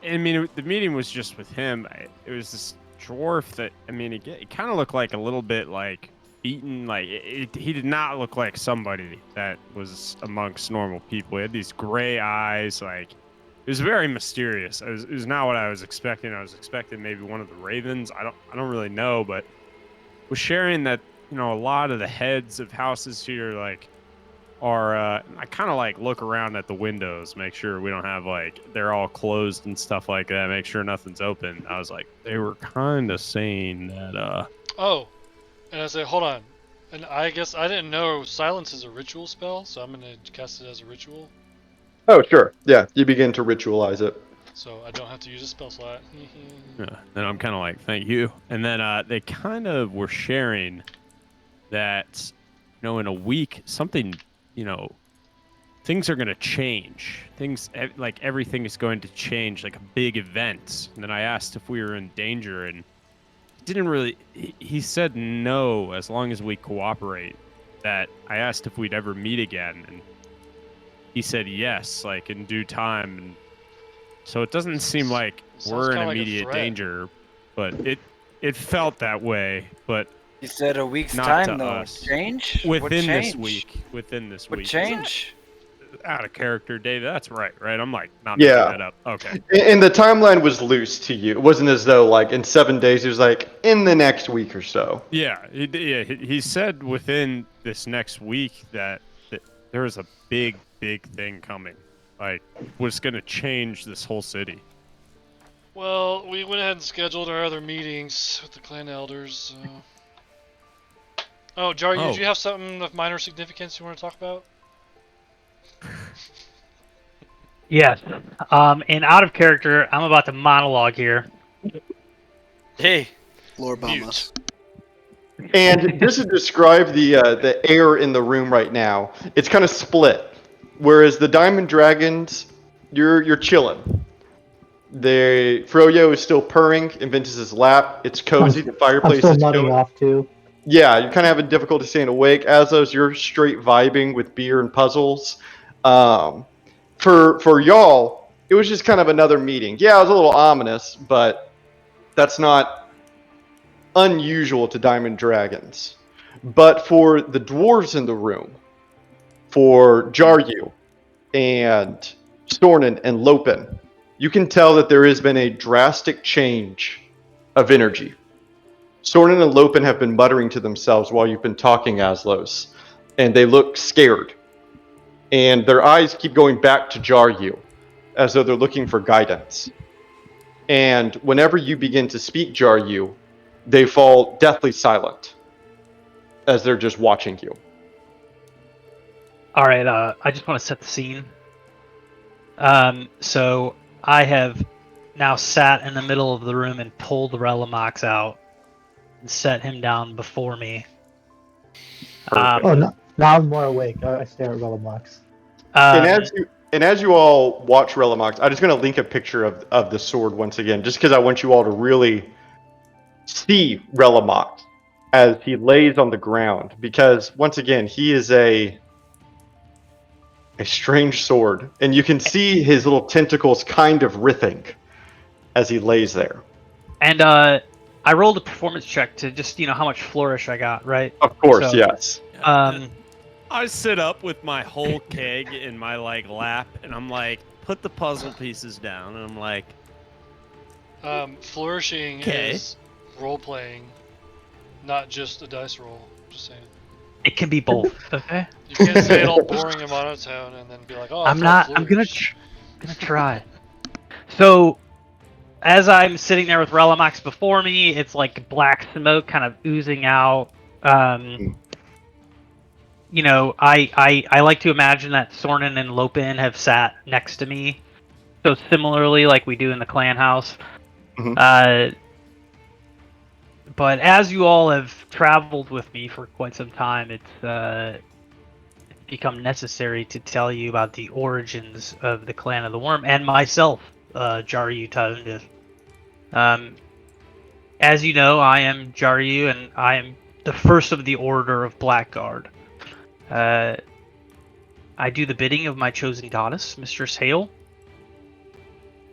I mean, the meeting was just with him. It was this dwarf that, I mean, it kind of looked like a little bit like beaten. Like, he did not look like somebody that was amongst normal people. He had these gray eyes, like, it was very mysterious. It was not what I was expecting. I was expecting maybe one of the ravens. I don't really know, but was sharing that, a lot of the heads of houses here, like, are I kind of like look around at the windows, make sure we don't have like they're all closed and stuff like that, make sure nothing's open. I was like, they were kind of saying that Oh, and I said, hold on. And I guess I didn't know silence is a ritual spell, so I'm gonna cast it as a ritual, Oh, sure. Yeah, you begin to ritualize it. so I don't have to use a spell slot. yeah. And I'm kind of like, thank you. And then they kind of were sharing that in a week something things are going to change. Like everything is going to change, like a big event. And then I asked if we were in danger, and he didn't really. He said no, as long as we cooperate. That I asked if we'd ever meet again, and he said yes, like in due time. And so it doesn't seem like Sounds we're in kinda like a immediate threat. danger, but it felt that way. But You said a week's not time to though. us. Change? What Within this change? week. Within this What week. change? Out of character, Dave. That's right. I'm like not Yeah. making that up. Okay. And the timeline was loose to you. It wasn't as though like in 7 days. It was like in the next week or so. Yeah. He said within this next week that there was a big thing coming. Like was going to change this whole city. Well, we went ahead and scheduled our other meetings with the clan elders. Oh, Jar, Oh. did you have something of minor significance you want to talk about? Yes. And out of character, I'm about to monologue here. Hey, Lord Mute. Obama. And just to describe the air in the room right now, it's kind of split. Whereas the Diamond Dragons, you're chilling. The Froyo is still purring in Ventus's lap. It's cozy. The I'm fireplace still is nodding going. off too. Yeah, you're kind of having difficulty staying awake. Azos, you're straight vibing with beer and puzzles. For y'all, it was just kind of another meeting. Yeah, it was a little ominous, but that's not unusual to Diamond Dragons. But for the dwarves in the room, for Jaryu and Stornin and Lopin, you can tell that there has been a drastic change of energy. Stornin and Lopin have been muttering to themselves while you've been talking, Aslos, and they look scared. And their eyes keep going back to Jaryu, as though they're looking for guidance. And whenever you begin to speak Jaryu, they fall deathly silent, as they're just watching you. All right. I just want to set the scene. So I have now sat in the middle of the room and pulled Relimax out and set him down before me. Perfect. Oh, no, now I'm more awake. I stare at Relimax. And as you all watch Relimax, I'm just going to link a picture of the sword once again, just because I want you all to really see Relimax as he lays on the ground. Because once again, he is a strange sword, and you can see his little tentacles kind of writhing as he lays there. And I rolled a performance check to just how much flourish I got, right? Of course, So, yes. I sit up with my whole keg in my lap, and I'm like, put the puzzle pieces down, and I'm like, Flourishing Okay. is role playing, not just a dice roll. Just saying. it can be both. Okay. You can't say it all boring and monotone and then be like, oh, I I'm felt not. I'm gonna flourish. try. So, as I'm sitting there with Relimax before me, it's like black smoke kind of oozing out. I like to imagine that Sornin and Lopin have sat next to me, so similarly like we do in the clan house. Mhm. But as you all have traveled with me for quite some time, it's become necessary to tell you about the origins of the Clan of the Worm and myself, Jaryu Taundis. As you know, I am Jaryu, and I am the first of the Order of Blackguard. I do the bidding of my chosen goddess, Mistress Hale.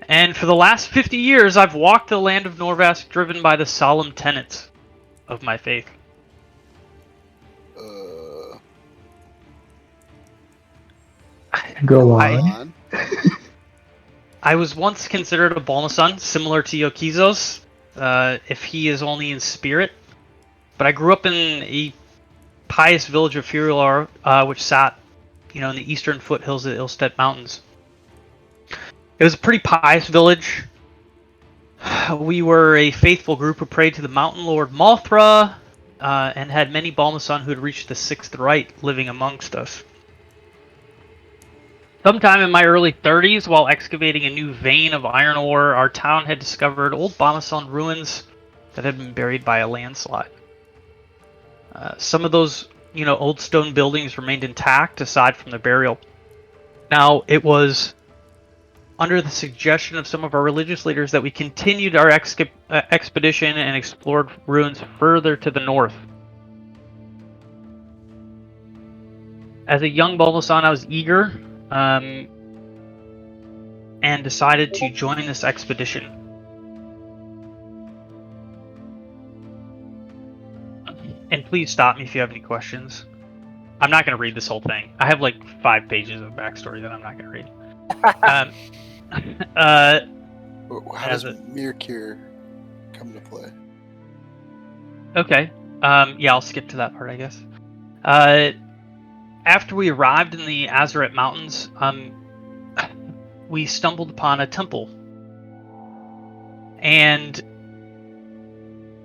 And for the last 50 years, I've walked the land of Norvask driven by the solemn tenets of my faith. Go I- on. I was once considered a Balnasun, similar to Yokizos, if he is only in spirit. But I grew up in a pious village of Furilar, which sat, in the eastern foothills of the Ilstead Mountains. It was a pretty pious village. We were a faithful group who prayed to the Mountain Lord Malthra, and had many Balnasun who had reached the sixth rite living amongst us. Sometime in my early 30s, while excavating a new vein of iron ore, our town had discovered old Balnasun ruins that had been buried by a landslide. Some of those, old stone buildings remained intact, aside from the burial Now, it was under the suggestion of some of our religious leaders that we continued our expedition and explored ruins further to the north. As a young Bulbasan, I was eager and decided to join this expedition. And please stop me if you have any questions. I'm not going to read this whole thing. I have like 5 pages of backstory that I'm not going to read. How does Mirkir come into play? Okay. Yeah, I'll skip to that part, I guess. After we arrived in the Azaret Mountains, we stumbled upon a temple. And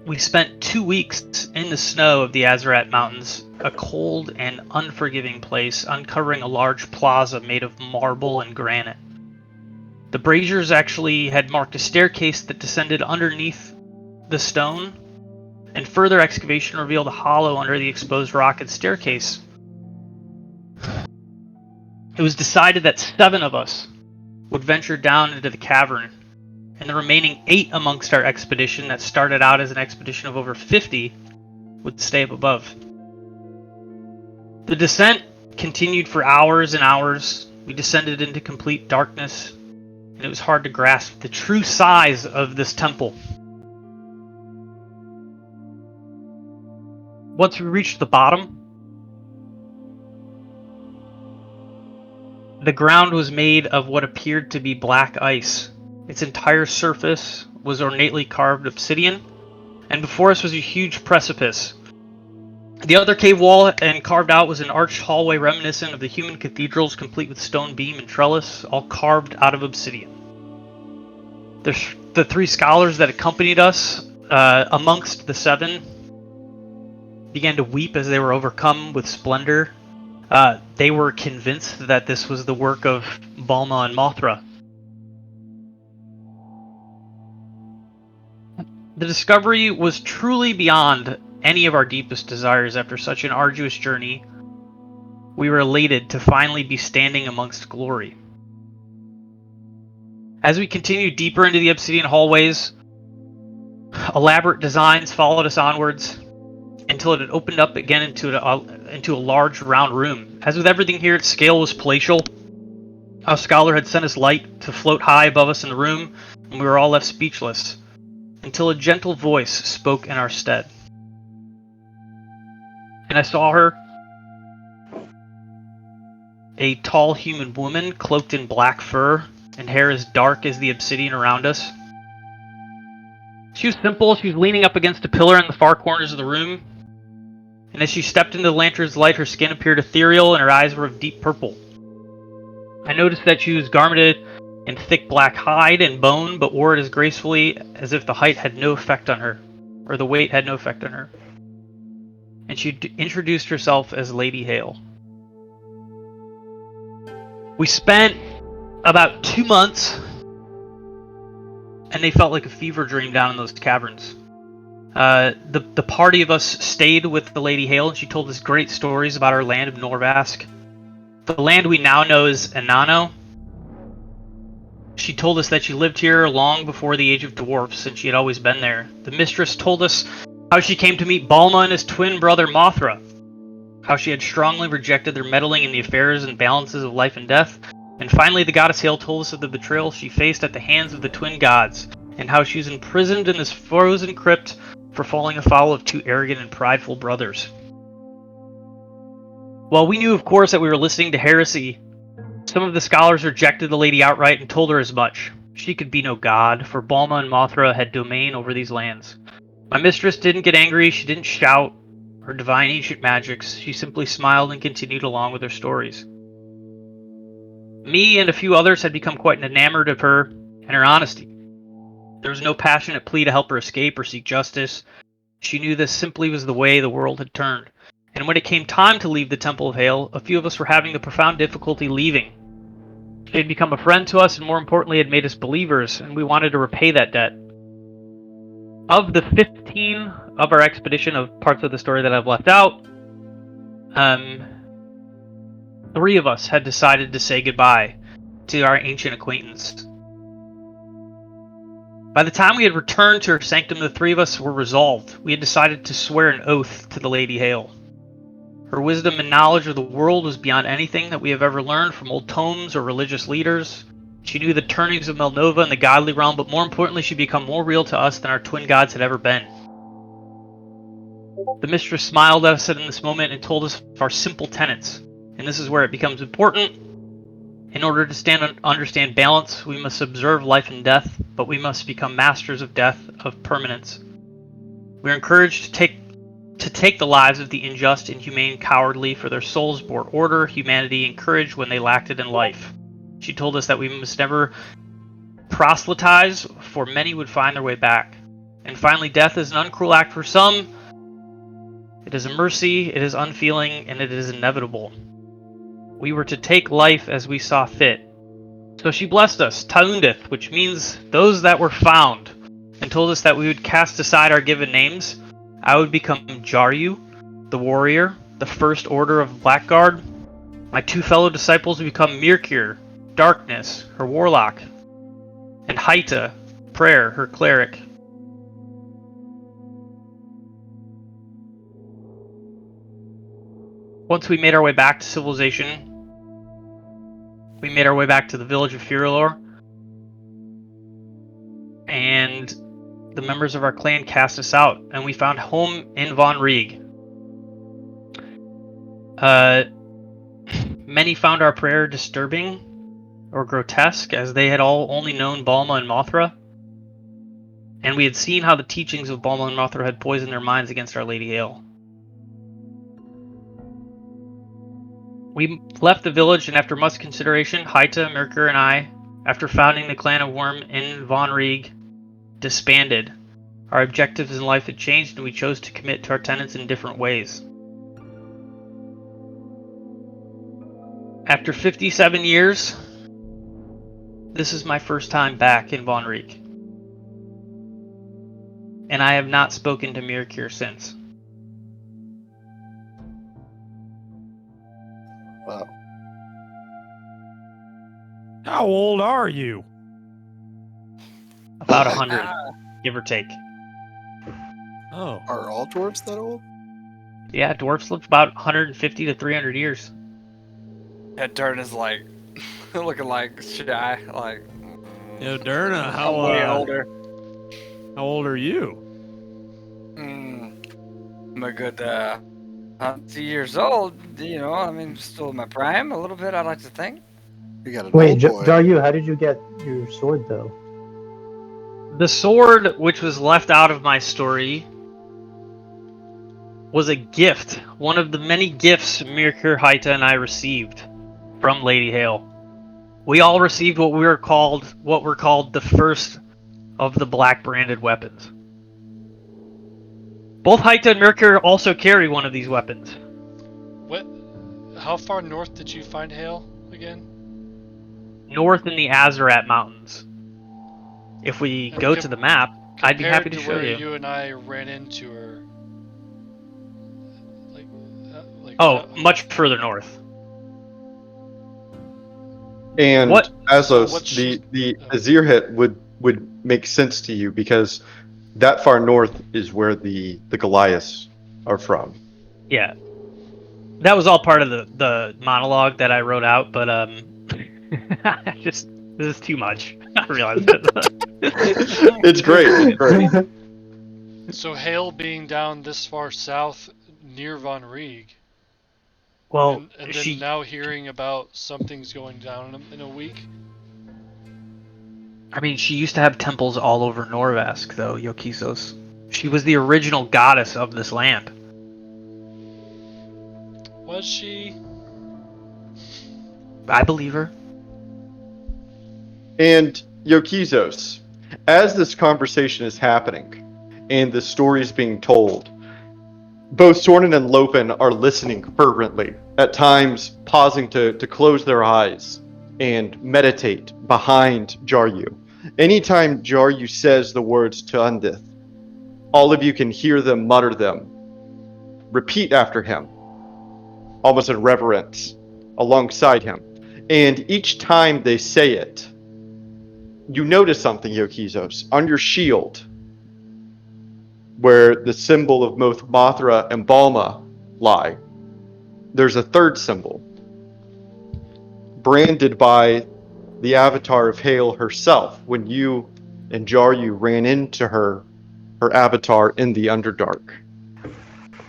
we spent 2 weeks in the snow of the Azaret Mountains, a cold and unforgiving place, uncovering a large plaza made of marble and granite. The braziers actually had marked a staircase that descended underneath the stone, and further excavation revealed a hollow under the exposed rock and staircase. It was decided that 7 of us would venture down into the cavern, and the remaining 8 amongst our expedition that started out as an expedition of over 50 would stay up above. The descent continued for hours and hours. We descended into complete darkness, and it was hard to grasp the true size of this temple. Once we reached the bottom, the ground was made of what appeared to be black ice. Its entire surface was ornately carved obsidian, and before us was a huge precipice. The other cave wall and carved out was an arched hallway reminiscent of the human cathedrals, complete with stone beam and trellis, all carved out of obsidian. The 3 scholars that accompanied us, amongst the 7, began to weep as they were overcome with splendor. They were convinced that this was the work of Balma and Mothra. The discovery was truly beyond any of our deepest desires. After such an arduous journey, we were elated to finally be standing amongst glory. As we continued deeper into the obsidian hallways, elaborate designs followed us onwards until it had opened up again into a large round room. As with everything here, its scale was palatial. A scholar had sent us light to float high above us in the room, and we were all left speechless, until a gentle voice spoke in our stead. And I saw her, a tall human woman cloaked in black fur and hair as dark as the obsidian around us. She was simple. She was leaning up against a pillar in the far corners of the room, and as she stepped into the lantern's light, her skin appeared ethereal and her eyes were of deep purple. I noticed that she was garmented in thick black hide and bone, but wore it as gracefully as if the height had no effect on her, or the weight had no effect on her. And she introduced herself as Lady Hale. We spent about 2 months, and they felt like a fever dream down in those caverns. The party of us stayed with the Lady Hale, and she told us great stories about our land of Norvask. The land we now know as Enano. She told us that she lived here long before the age of dwarfs, and she had always been there. The mistress told us how she came to meet Balma and his twin brother Mothra, how she had strongly rejected their meddling in the affairs and balances of life and death, and finally the goddess Hale told us of the betrayal she faced at the hands of the twin gods, and how she was imprisoned in this frozen crypt for falling afoul of 2 arrogant and prideful brothers. While we knew, of course, that we were listening to heresy, some of the scholars rejected the lady outright and told her as much. She could be no god, for Balma and Mothra had domain over these lands. My mistress didn't get angry, she didn't shout or divine ancient magics, she simply smiled and continued along with her stories. Me and a few others had become quite enamored of her and her honesty. There was no passionate plea to help her escape or seek justice. She knew this simply was the way the world had turned. And when it came time to leave the Temple of Hale, a few of us were having the profound difficulty leaving. She had become a friend to us, and more importantly, had made us believers, and we wanted to repay that debt. Of the 15 of our expedition, of parts of the story that I've left out, 3 of us had decided to say goodbye to our ancient acquaintance. By the time we had returned to her sanctum, the 3 of us were resolved. We had decided to swear an oath to the Lady Hale. Her wisdom and knowledge of the world was beyond anything that we have ever learned from old tomes or religious leaders. She knew the turnings of Malnova and the godly realm, but more importantly, she became more real to us than our twin gods had ever been. The mistress smiled at us in this moment and told us of our simple tenets. And this is where it becomes important. In order to understand balance, we must observe life and death, but we must become masters of death, of permanence. We are encouraged to take the lives of the unjust, inhumane, cowardly, for their souls bore order, humanity, and courage when they lacked it in life. She told us that we must never proselytize, for many would find their way back. And finally, death is an uncruel act for some. It is a mercy, it is unfeeling, and it is inevitable. We were to take life as we saw fit. So she blessed us, Taundith, which means those that were found, and told us that we would cast aside our given names. I would become Jaryu, the warrior, the first order of Blackguard. My 2 fellow disciples would become Mirkir, darkness, her warlock, and Haita, prayer, her cleric. Once we made our way back to civilization, we made our way back to the village of Furulor, and the members of our clan cast us out, and we found home in Von Rieg. Many found our prayer disturbing or grotesque, as they had all only known Balma and Mothra, and we had seen how the teachings of Balma and Mothra had poisoned their minds against Our Lady Hale. We left the village, and after much consideration, Haita, Merkur, and I, after founding the clan of Worm in Von Rieg, disbanded. Our objectives in life had changed, and we chose to commit to our tenets in different ways. After 57 years, this is my first time back in Von Rieg. And I have not spoken to Mirkir since. Wow. How old are you? About 100, give or take. Oh. Are all dwarves that old? Yeah, dwarfs live about 150 to 300 years. Yeah, Dern is like looking like shy, like Yo, Derna, I'm way older. how old are you? I'm a good 2 years old. You know, I mean, still in my prime a little bit. I'd like to think. You got an Wait, old boy. Jaryu, how did you get your sword though? The sword, which was left out of my story, was a gift. One of the many gifts Mirkir, Haita, and I received from Lady Hale. We all received what were called the first of the black branded weapons. Both Haita and Mirkir also carry one of these weapons. What? How far north did you find Hale again? North in the Azarat Mountains. If we And go to the map, I'd be happy to show where you. you and I ran into her. Oh, much further north. And What? Aslos, What's the Azir hit would make sense to you because that far north is where the Goliaths are from. Yeah. That was all part of the monologue that I wrote out, but this is too much. I realize it. It's great. It's great. So Hale being down this far south near Von Rieg, Well, and then now hearing about something's going down in a week. I mean, she used to have temples all over Norvask, though, Yokisos. She was the original goddess of this land. Was she? I believe her. And Yokizos, as this conversation is happening and the story is being told, both Sornin and Lopen are listening fervently, at times pausing to close their eyes and meditate behind Jaryu. Anytime Jaryu says the words to Undith, all of you can hear them mutter them. Repeat after him, almost in reverence, alongside him. And each time they say it, you notice something, Yokizos. On your shield, where the symbol of both Mothra and Balma lie, there's a third symbol, branded by the avatar of Hale herself when you and Jaryu ran into her avatar in the Underdark.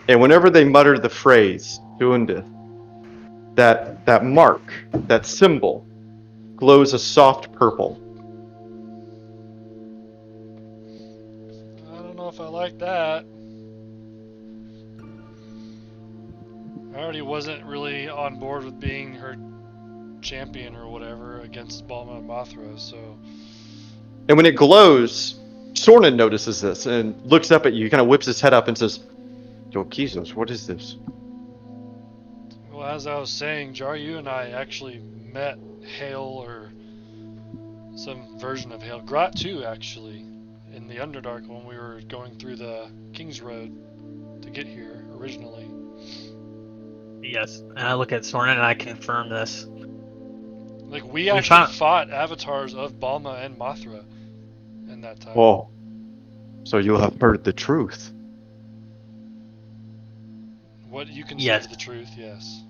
And whenever they mutter the phrase, Tuundith, that mark, that symbol, glows a soft purple. I don't know if I like that. I already wasn't really on board with being her champion or whatever against Balma and Mothra, so. And when it glows, Sornin notices this and looks up at you. He kind of whips his head up and says, Yokizos, what is this? Well, as I was saying, Jaryu and I actually met Hale, or some version of Hale. Grot too, actually, in the Underdark when we were going through the King's Road to get here originally. Yes, and I look at Soren and I confirm this. Like, we actually found- fought avatars of Balma and Mothra in that time. Oh, so you have heard the truth. What you consider Yes. the truth, yes.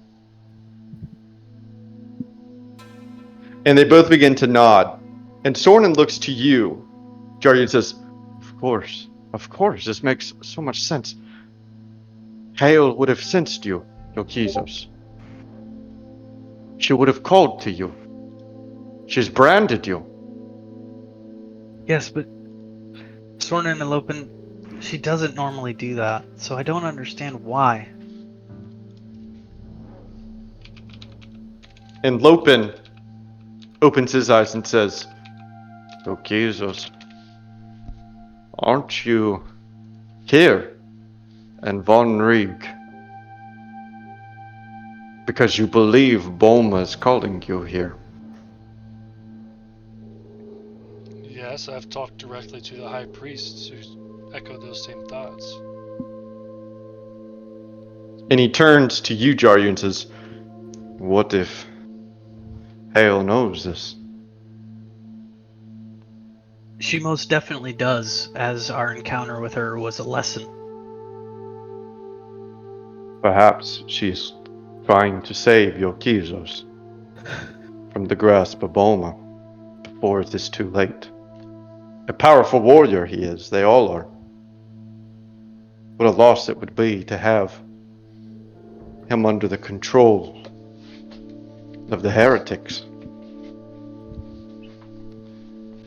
And they both begin to nod. And Sornin looks to you, Jaryu, and says, of course, this makes so much sense. Hale would have sensed you, Yokizos. She would have called to you. She's branded you. Yes, but Soren and Lopin, she doesn't normally do that, so I don't understand why. And Lopin opens his eyes and says, Yokizos, aren't you here in Von Rieg? Because you believe Bulma is calling you here. Yes, I've talked directly to the High Priests who echoed those same thoughts. And he turns to you, Jaryu, and says, what if Hale knows this? She most definitely does, as our encounter with her was a lesson. Perhaps she's trying to save Yokizos from the grasp of Bulma before it is too late. A powerful warrior he is, they all are. What a loss it would be to have him under the control of the heretics.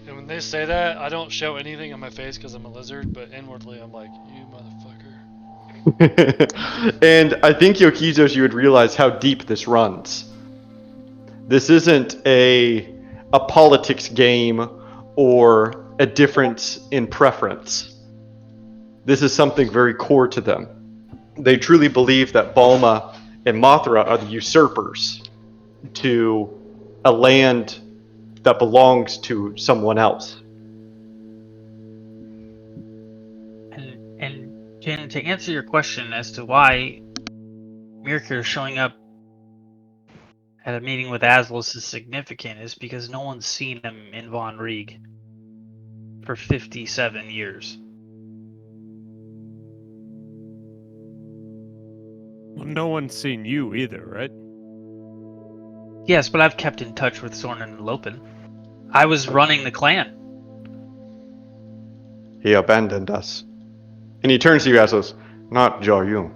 And when they say that, I don't show anything on my face because I'm a lizard, but inwardly I'm like, you motherfucker. And I think, Yokizos, you would realize how deep this runs. This isn't a politics game or a difference in preference. This is something very core to them. They truly believe that Balma and Mothra are the usurpers to a land that belongs to someone else. And Jen, to answer your question as to why Mirkir showing up at a meeting with Aslos is significant is because no one's seen him in Von Rieg for 57 years. Well, no one's seen you either, right? Yes, but I've kept in touch with Soren and Lopin. I was running the clan. He abandoned us. And he turns to you, Aslos, not Jaryu.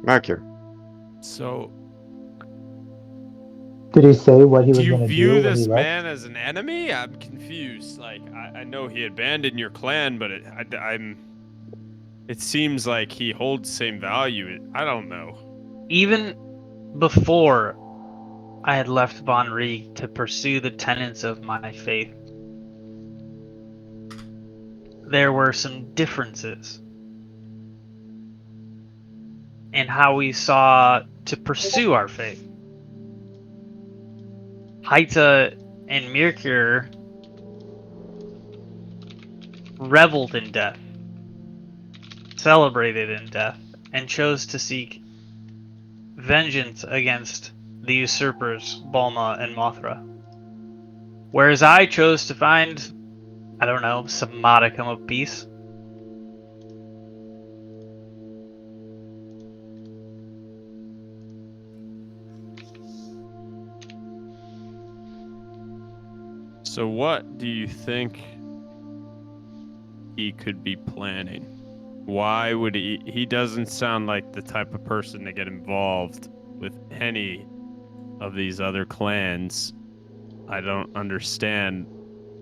Mercure. So, Did he say what he was do you going to do view when this he left? man as an enemy? I'm confused. Like, I know he abandoned your clan, but it seems like he holds the same value. I don't know. Even before I had left Von Rieg to pursue the tenets of my faith, there were some differences in how we saw to pursue our faith. Haita and Mirkir reveled in death, celebrated in death, and chose to seek vengeance against the usurpers, Balma and Mothra. Whereas I chose to find, I don't know, some modicum of peace. So what do you think he could be planning? Why would he doesn't sound like the type of person to get involved with any of these other clans. I don't understand.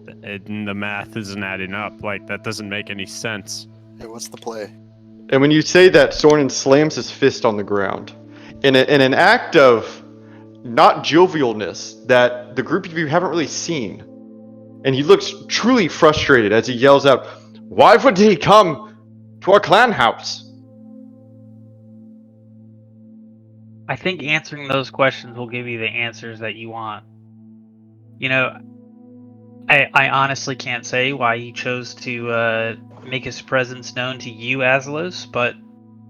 The math isn't adding up. Like, that doesn't make any sense. Yeah, what's the play? And when you say that, Soren slams his fist on the ground in an act of not jovialness that the group of you haven't really seen. And he looks truly frustrated as he yells out, "Why would he come to our clan house?" I think answering those questions will give you the answers that you want. You know, I honestly can't say why he chose to make his presence known to you, Aslos,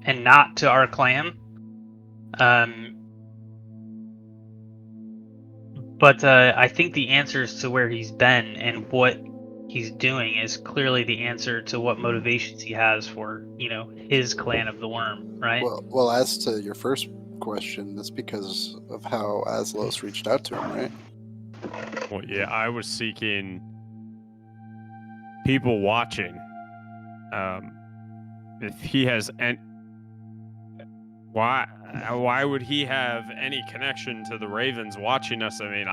and not to our clan. But I think the answers to where he's been and what he's doing is clearly the answer to what motivations he has for, his clan of the Worm, right? Well, as to your first question, that's because of how Aslos reached out to him, right? Well, yeah, I was seeking people watching. If he has any, why would he have any connection to the Ravens watching us? I mean,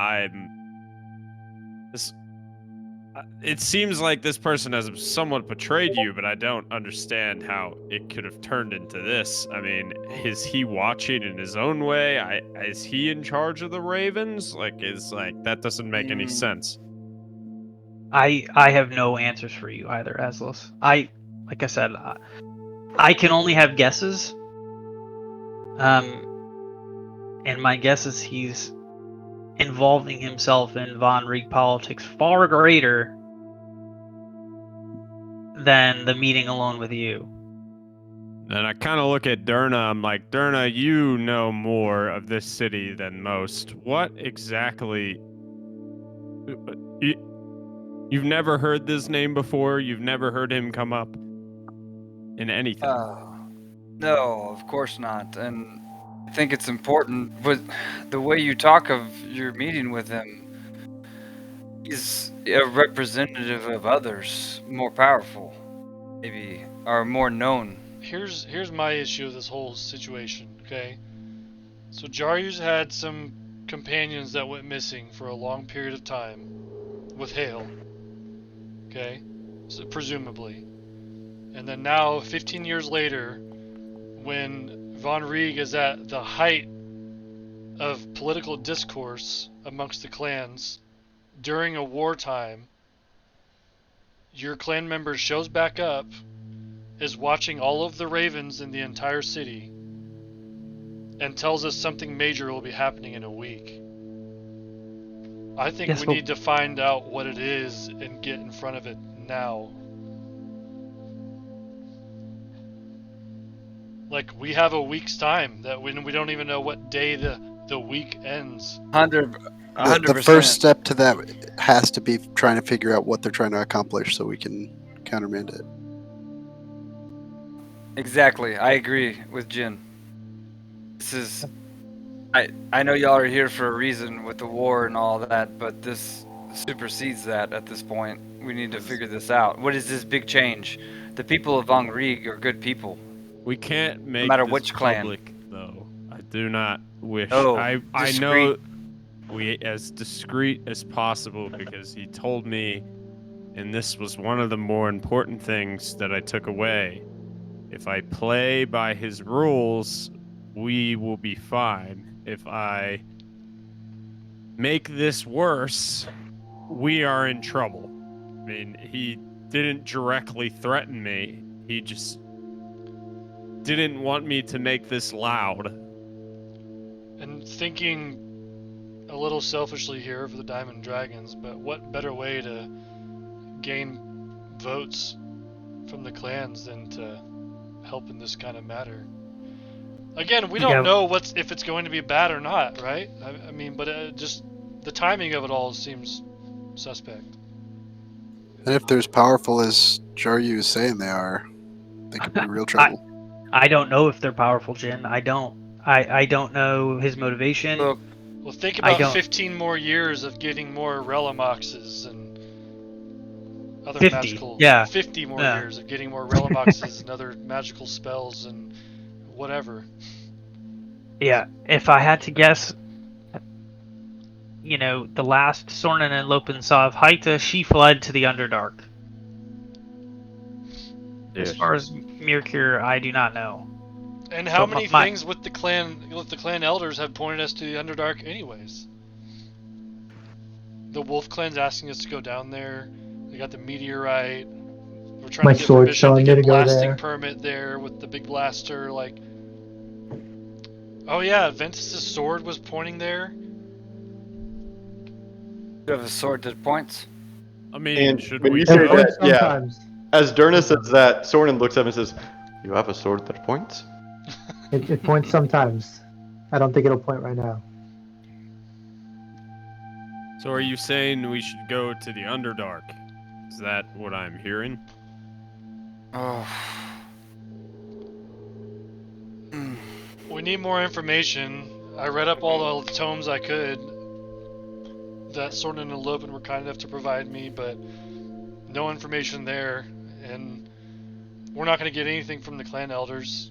it seems like this person has somewhat betrayed you, but I don't understand how it could have turned into this. I mean, is he watching in his own way? Is he in charge of the Ravens? That doesn't make any sense. I have no answers for you either, Aslos. Like I said, I can only have guesses. And my guess is he's involving himself in Von Rieg politics far greater than the meeting alone with you. And I kind of look at Derna. I'm like, Derna, you know more of this city than most. What exactly? You've never heard this name before? You've never heard him come up in anything? No, of course not. And I think it's important, but the way you talk of your meeting with him is a representative of others, more powerful, maybe, or more known. Here's my issue with this whole situation, okay? So Jaryu's had some companions that went missing for a long period of time with Hale. Okay? So presumably. And then now, 15 years later, when Von Rieg is at the height of political discourse amongst the clans during a wartime, your clan member shows back up, is watching all of the ravens in the entire city, and tells us something major will be happening in a week. I think we need to find out what it is and get in front of it now. Like, we have a week's time that when we don't even know what day the week ends. 100%. The first step to that has to be trying to figure out what they're trying to accomplish so we can countermand it. Exactly. I agree with Jin. This is... I know y'all are here for a reason with the war and all that, but this supersedes that at this point. We need to figure this out. What is this big change? The people of Von Rieg are good people. We can't make no matter this which clan. public, though. I do not wish. Oh, I know we as discreet as possible because he told me, and this was one of the more important things that I took away. If I play by his rules, we will be fine. If I make this worse, we are in trouble. I mean, he didn't directly threaten me. He just didn't want me to make this loud. And thinking a little selfishly here for the Diamond Dragons, but what better way to gain votes from the clans than to help in this kind of matter? Again, we don't know if it's going to be bad or not, right? I mean, but just the timing of it all seems suspect. And if they're as powerful as Jaryu is saying they are, they could be real trouble. I don't know if they're powerful, Jin. I don't. I don't know his motivation. Look, Well, think I about don't- 15 more years of getting more Relamoxes and other 50, magical. yeah. 50 more Yeah. years of getting more Relamoxes and other magical spells and whatever. Yeah, if I had to guess, the last Sornin and Lopen saw of Haita, she fled to the Underdark. As Yes. far as Mirkir, I do not know. And how But many my- things with the clan elders have pointed us to the Underdark anyways? The Wolf Clan's asking us to go down there. They got the meteorite. We're trying My to get sword's permission to telling me get to go blasting there. permit there with the big blaster. Like, oh yeah, Ventus's sword was pointing there. you have a sword that points. I mean, And should when we you say It go? points that, yeah, sometimes. as Derna says that, Soren looks at him and says, "You have a sword that points?" It points sometimes. I don't think it'll point right now. So are you saying we should go to the Underdark? Is that what I'm hearing? Oh. We need more information. I read up all the tomes I could that Sornin and Lopen were kind enough to provide me, but no information there, and we're not going to get anything from the clan elders.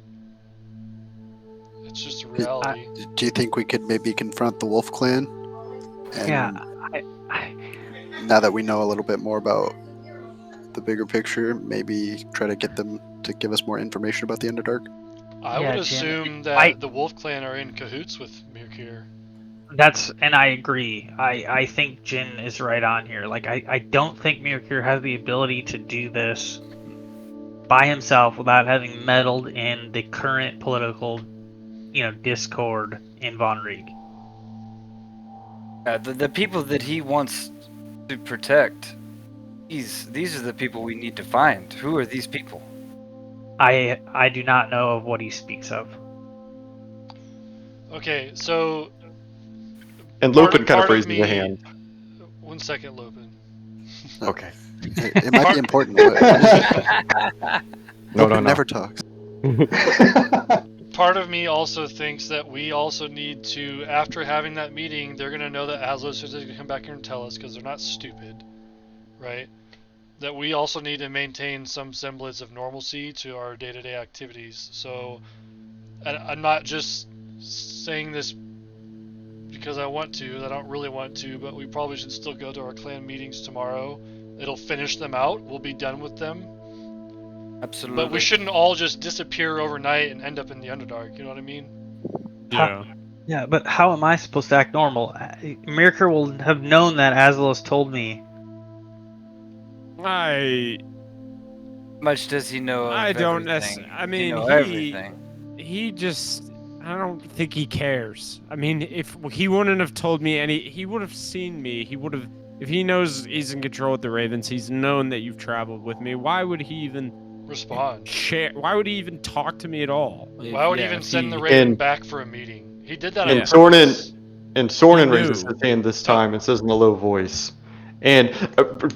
It's just a reality. Do you think we could maybe confront the Wolf Clan? And Yeah, now that we know a little bit more about the bigger picture, maybe try to get them to give us more information about the Underdark? I Yeah, would Jim, assume that the Wolf Clan are in cahoots with Mirkir. and I agree. I think Jin is right on here. Like, I don't think Mirkir has the ability to do this by himself without having meddled in the current political, discord in Von Rieg. The people that he wants to protect, these are the people we need to find. Who are these people? I do not know of what he speaks of. Okay, so And Part- Lopen kind part of of raises me- a hand. 1 second, Lopen. Okay. It might be important. What is it? No, Lopen no. never talks. Part of me also thinks that we also need to, after having that meeting, they're going to know that Aslos is going to come back here and tell us because they're not stupid, right? That we also need to maintain some semblance of normalcy to our day-to-day activities. So, I'm not just saying this because I want to, I don't really want to, but we probably should still go to our clan meetings tomorrow. It'll finish them out, we'll be done with them. Absolutely. But we shouldn't all just disappear overnight and end up in the Underdark, you know what I mean? Yeah. Yeah, but how am I supposed to act normal? Mirkir will have known that Azalos told me. I much does he know of I don't everything? necessarily. I mean, everything. he just. I don't think he cares. I mean, if he wouldn't have told me he would have seen me. He would have. If he knows he's in control with the Ravens, he's known that you've traveled with me. Why would he even Respond. share? Why would he even talk to me at all? Why would he even if send the he- Raven And- back for a meeting? He did that And on purpose. Soren He raises knew. his hand this time and says in a low voice. And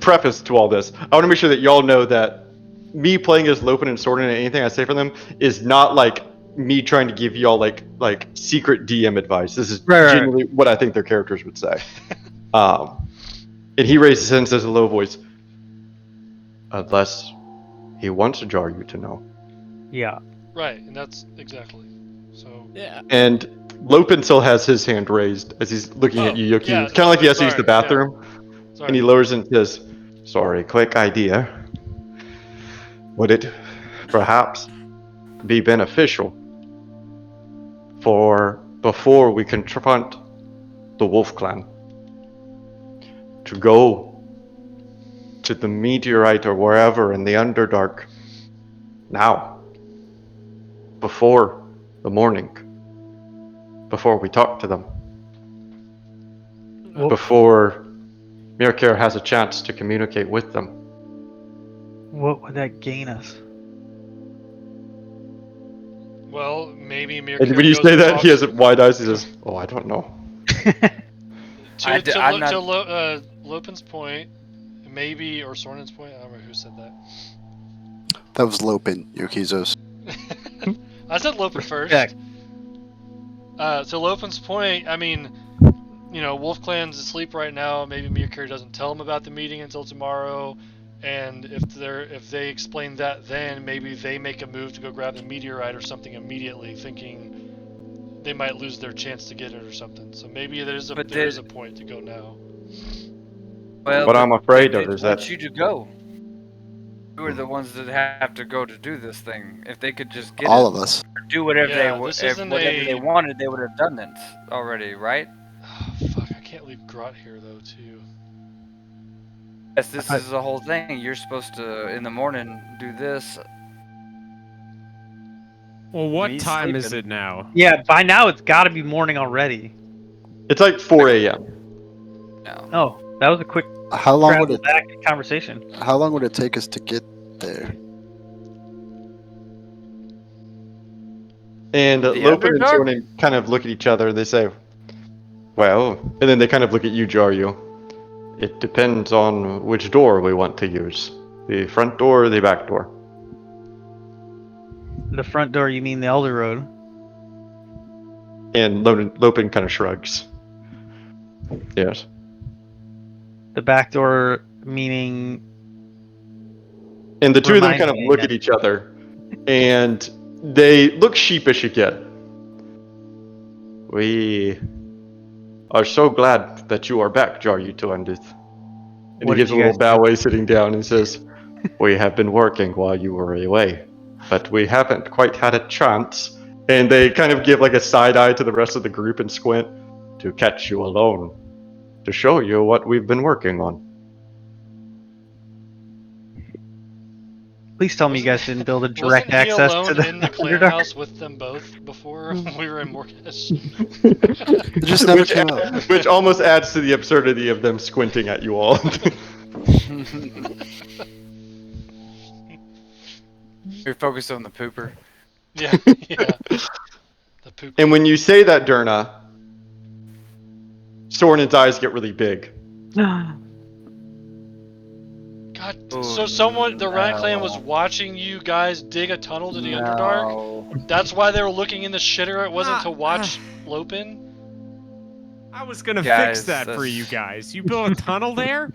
preface to all this, I want to make sure that y'all know that me playing as Lopen and Soren and anything I say for them is not like me trying to give y'all like secret DM advice. This is Right. genuinely what I think their characters would say. And he raises his hand and says in a low voice, "Unless he wants to jar you to know." Yeah. Right, and that's exactly. So. Yeah. And Lopen still has his hand raised as he's looking at you, Yoki. yeah, It's kind of like he has to use sorry, the bathroom. Sorry. And he lowers and says, "Sorry, quick idea. Would it perhaps be beneficial for before we confront the Wolf Clan to go to the meteorite or wherever in the Underdark now, before the morning, before we talk to them, Well, before Mirkir has a chance to communicate with them?" what would that gain us? Well, maybe Mirkir And when you goes say and that, he talks has wide eyes. He says, "Oh, I don't know." I'm not- to Lopin's point, maybe, or Sornin's point, I don't remember who said that. That was Lopin, Yokizos. I said Lopin Respect. first. To Lopin's point, I mean, Wolf Clan's asleep right now. Maybe Mirkir doesn't tell him about the meeting until tomorrow. And if they explain that, then maybe they make a move to go grab the meteorite or something immediately, thinking they might lose their chance to get it or something. So maybe there is a point to go now. Well, What I'm afraid they of is want that- you to go. You are the ones that have to go to do this thing. If they could just get All it, of us. or do whatever Yeah, this isn't whatever a- they wanted, they would have done it already, right? Oh, fuck, I can't leave Grot here though, too. Yes, this is the whole thing. You're supposed to in the morning do this. Well, what He's time is sleeping. it now? Yeah, by now it's got to be morning already. It's like 4 a.m. No. Oh, that was a quick How long would travel it? back conversation. How long would it take us to get there? And The Lopin and Underdark? Sornin kind of look at each other and they say, "Well," and then they kind of look at you, Jaryu. "It depends on which door we want to use. The front door or the back door?" The front door, you mean the Elder Road? And Lopin kind of shrugs. Yes. The back door, meaning And the two of them Remind kind of me look again. at each other, and they look sheepish again. "We are so glad that you are back, Jaryu Tuandith." And What he did gives a you little guys bow do? way sitting down and says, "We have been working while you were away, but we haven't quite had a chance." And they kind of give like a side eye to the rest of the group and squint, "To catch you alone, to show you what we've been working on." Please tell me you guys didn't build a direct Wasn't he access alone to the in the clan Underdark? house with them both before when we were in Morkesh? It just never which, came up. which almost adds to the absurdity of them squinting at you all. You're focused on the pooper. Yeah. The poop. And when you say that, Durna, Soren's eyes get really big. God, so Oh, the Rat Clan no. was watching you guys dig a tunnel to the Underdark? No. That's why they were looking in the shitter. It wasn't to watch Lopin? I was gonna Guys, fix that for that's- you guys. You built a tunnel there?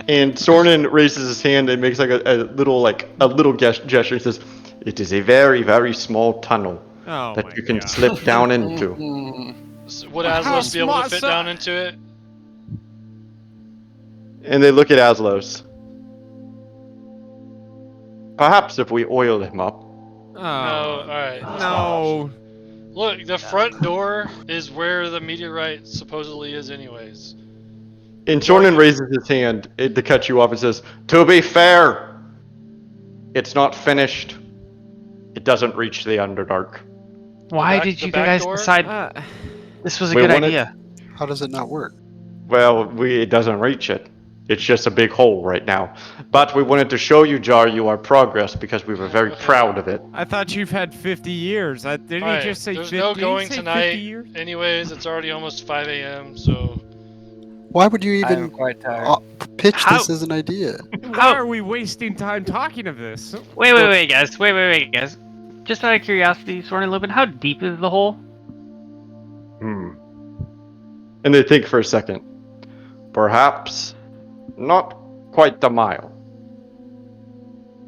And Sornin raises his hand and makes like a little gesture and says, "It is a very, very small tunnel Oh that my you can God. slip down into." Would How Aslos be able to smart, fit so- down into it? And they look at Aslos. "Perhaps if we oil him up." No, Oh, alright. no. Look, the front door is where the meteorite supposedly is anyways. And Sornin raises his hand to cut you off and says, "To be fair, it's not finished. It doesn't reach the Underdark." Why back- did the you back guys door? decide this was a We good wanted- idea? How does it not work? Well, it doesn't reach it. It's just a big hole right now. But we wanted to show you, Jaryu, our progress because we were very proud of it. I thought you've had 50 years. Didn't Alright, he just say there's 50? no Did he going say 50 tonight. years? Anyways, it's already almost 5 a.m., so... Why would you I'm even quite tired. pitch How- this as an idea? Why are we wasting time talking of this? Wait, guys. Wait, guys. Just out of curiosity, Soren Lupin, how deep is the hole? And they think for a second. Perhaps not quite a mile.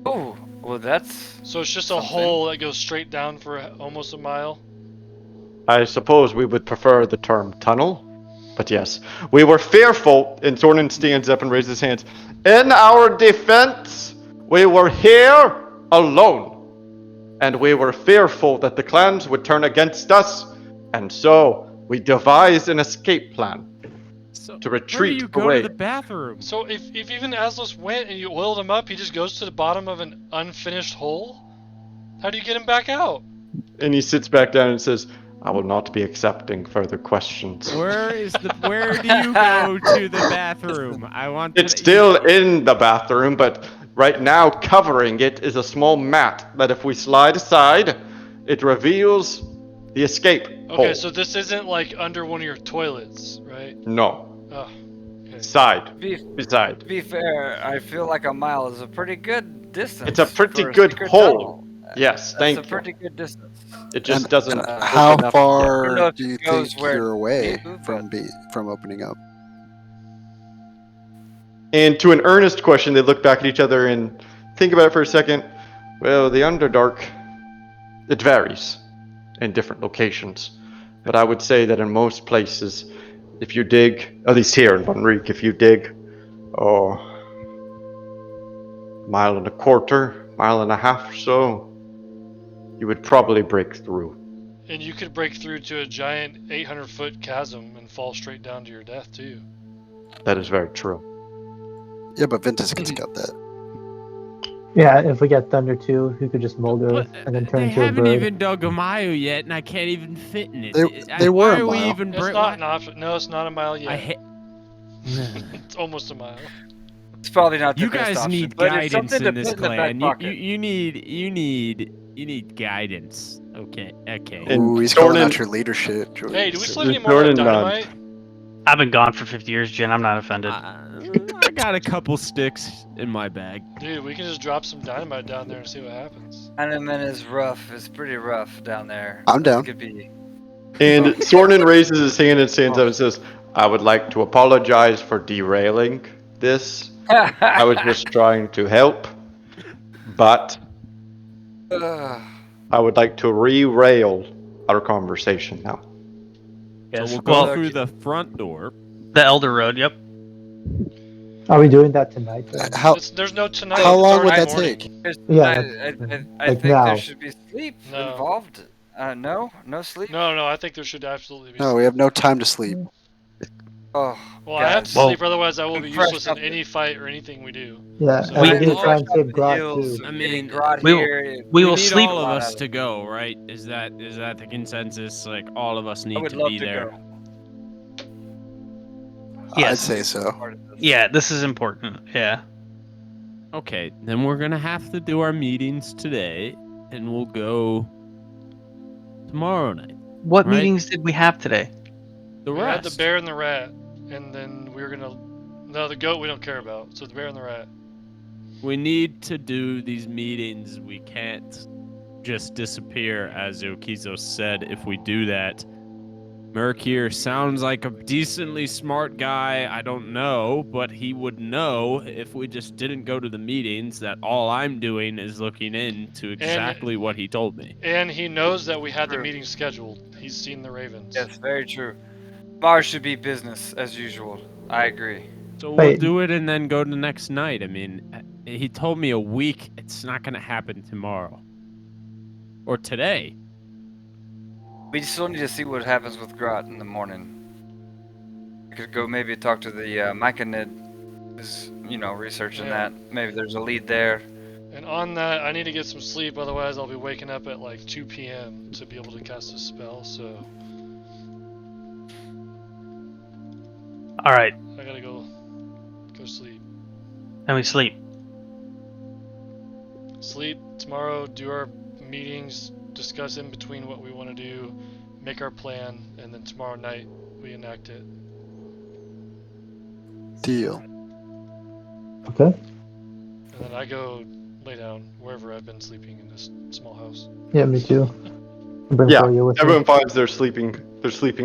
Oh, well, that's So it's just a Something. hole that goes straight down for almost a mile? I suppose we would prefer the term tunnel. But yes, we were fearful, and Sornin stands up and raises his hands. In our defense, we were here alone. And we were fearful that the clans would turn against us. And so we devised an escape plan So, to where do retreat you go away. to the bathroom? So if even Aslos went and you oiled him up, he just goes to the bottom of an unfinished hole? How do you get him back out? And he sits back down and says, "I will not be accepting further questions." Where do you go to the bathroom? I want to It's still in the bathroom, but Right now, covering it is a small mat that if we slide aside, it reveals the escape Okay, hole. so this isn't like under one of your toilets, right? No. Oh, okay. Side. Be, Beside. to be fair, I feel like a mile is a pretty good distance. It's a pretty for good secret hole. tunnel. Yes, That's thank a you. pretty good distance. It just And doesn't. how look enough- I don't know far if do you it goes think where you're away you, from from opening up? And to an earnest question, they look back at each other and think about it for a second. Well, the Underdark, it varies in different locations. But I would say that in most places, if you dig, at least here in Von Riek, if you dig, mile and a quarter, mile and a half or so, you would probably break through. And you could break through to a giant 800-foot chasm and fall straight down to your death too. That is very true. Yeah, but Ventus can scout that. Yeah, if we get Thunder 2, we could just mold Earth and then turn They into a haven't bird. even dug a mile yet, and I can't even fit in it. They were why a are we mile. even? It's not an option. No, it's not a mile yet. I hate. It's almost a mile. It's probably not the You best guys option, need but it's guidance something to in this put in the back clan. pocket. You need guidance. Okay. And Ooh, he's calling out Soren- your leadership. Hey, do we still Just have any more Jordan dynamite? I've been gone for 50 years, Jen. I'm not offended. I got a couple sticks in my bag. Dude, we can just drop some dynamite down there and see what happens. Animan is rough. It's pretty rough down there. I'm down. It could be. And Sornin raises his hand and stands up and says, I would like to apologize for derailing this. I was just trying to help. But I would like to re-rail our conversation now. So Yes. we'll go Well, through the front door. the Elder Road. Yep. Are we doing that tonight? Then? How There's no tonight. how it's long would already that morning. take? Yeah, I like think now. there should be sleep No. involved. No sleep. No, I think there should absolutely be. No, we have no time to sleep. Oh, Well, I have to Well- sleep, otherwise I will be I'm fresh useless in up. any fight or anything we do. Yeah, So- and we We- need to try and save Grot too. I mean, we will- we will need sleep- all of a lot us out to of go, right? Is that the consensus? Like all of us I need would to love be to there. go. I'd Yes. say so. Yeah, this is important. Yeah. Okay, then we're gonna have to do our meetings today, and we'll go tomorrow night. What Right. meetings did we have today? The We had rest. the bear and the rat, and then we were gonna. No, the goat we don't care about. So the bear and the rat. We need to do these meetings. We can't just disappear, as Yokizo said. If we do that, Merc here sounds like a decently smart guy. I don't know, but he would know if we just didn't go to the meetings that all I'm doing is looking into exactly what he told me. And he knows that we had the True. meeting scheduled. He's seen the ravens. Yes, very true. Mars should be business as usual. I agree. So we'll Wait. do it and then go the next night. I mean, he told me a week. It's not going to happen tomorrow. Or today. We still need to see what happens with Grot in the morning. We could go maybe talk to the Myconid, who's, researching Yeah. that. Maybe there's a lead there. And on that, I need to get some sleep. Otherwise, I'll be waking up at like 2 p.m. to be able to cast a spell. So All right. I gotta go sleep. Then we sleep. Sleep tomorrow. Do our meetings. Discuss in between what we want to do. Make our plan, and then tomorrow night we enact it. Deal. Okay. And then I go lay down wherever I've been sleeping in this small house. Yeah, me too. Bring Yeah, Froyo with me. everyone finds their sleeping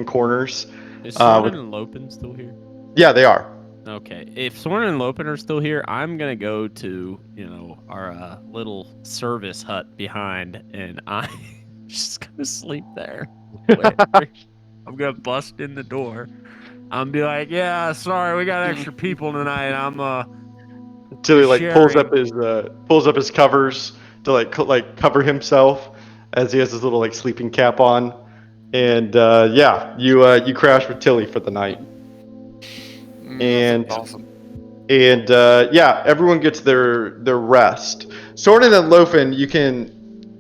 corners. Is Uh, Soren and Lopin still here? Yeah, they are. Okay. If Soren and Lopin are still here, I'm going to go to, our little service hut behind, and I'm just going to sleep there. I'm going to bust in the door. I'm be like, yeah, sorry, we got extra people tonight. I'm, Tilly pulls Sharing. up his covers to cover himself as he has his little sleeping cap on, and you crash with Tilly for the night. And That's awesome. And everyone gets their rest. Sorted and Lofen,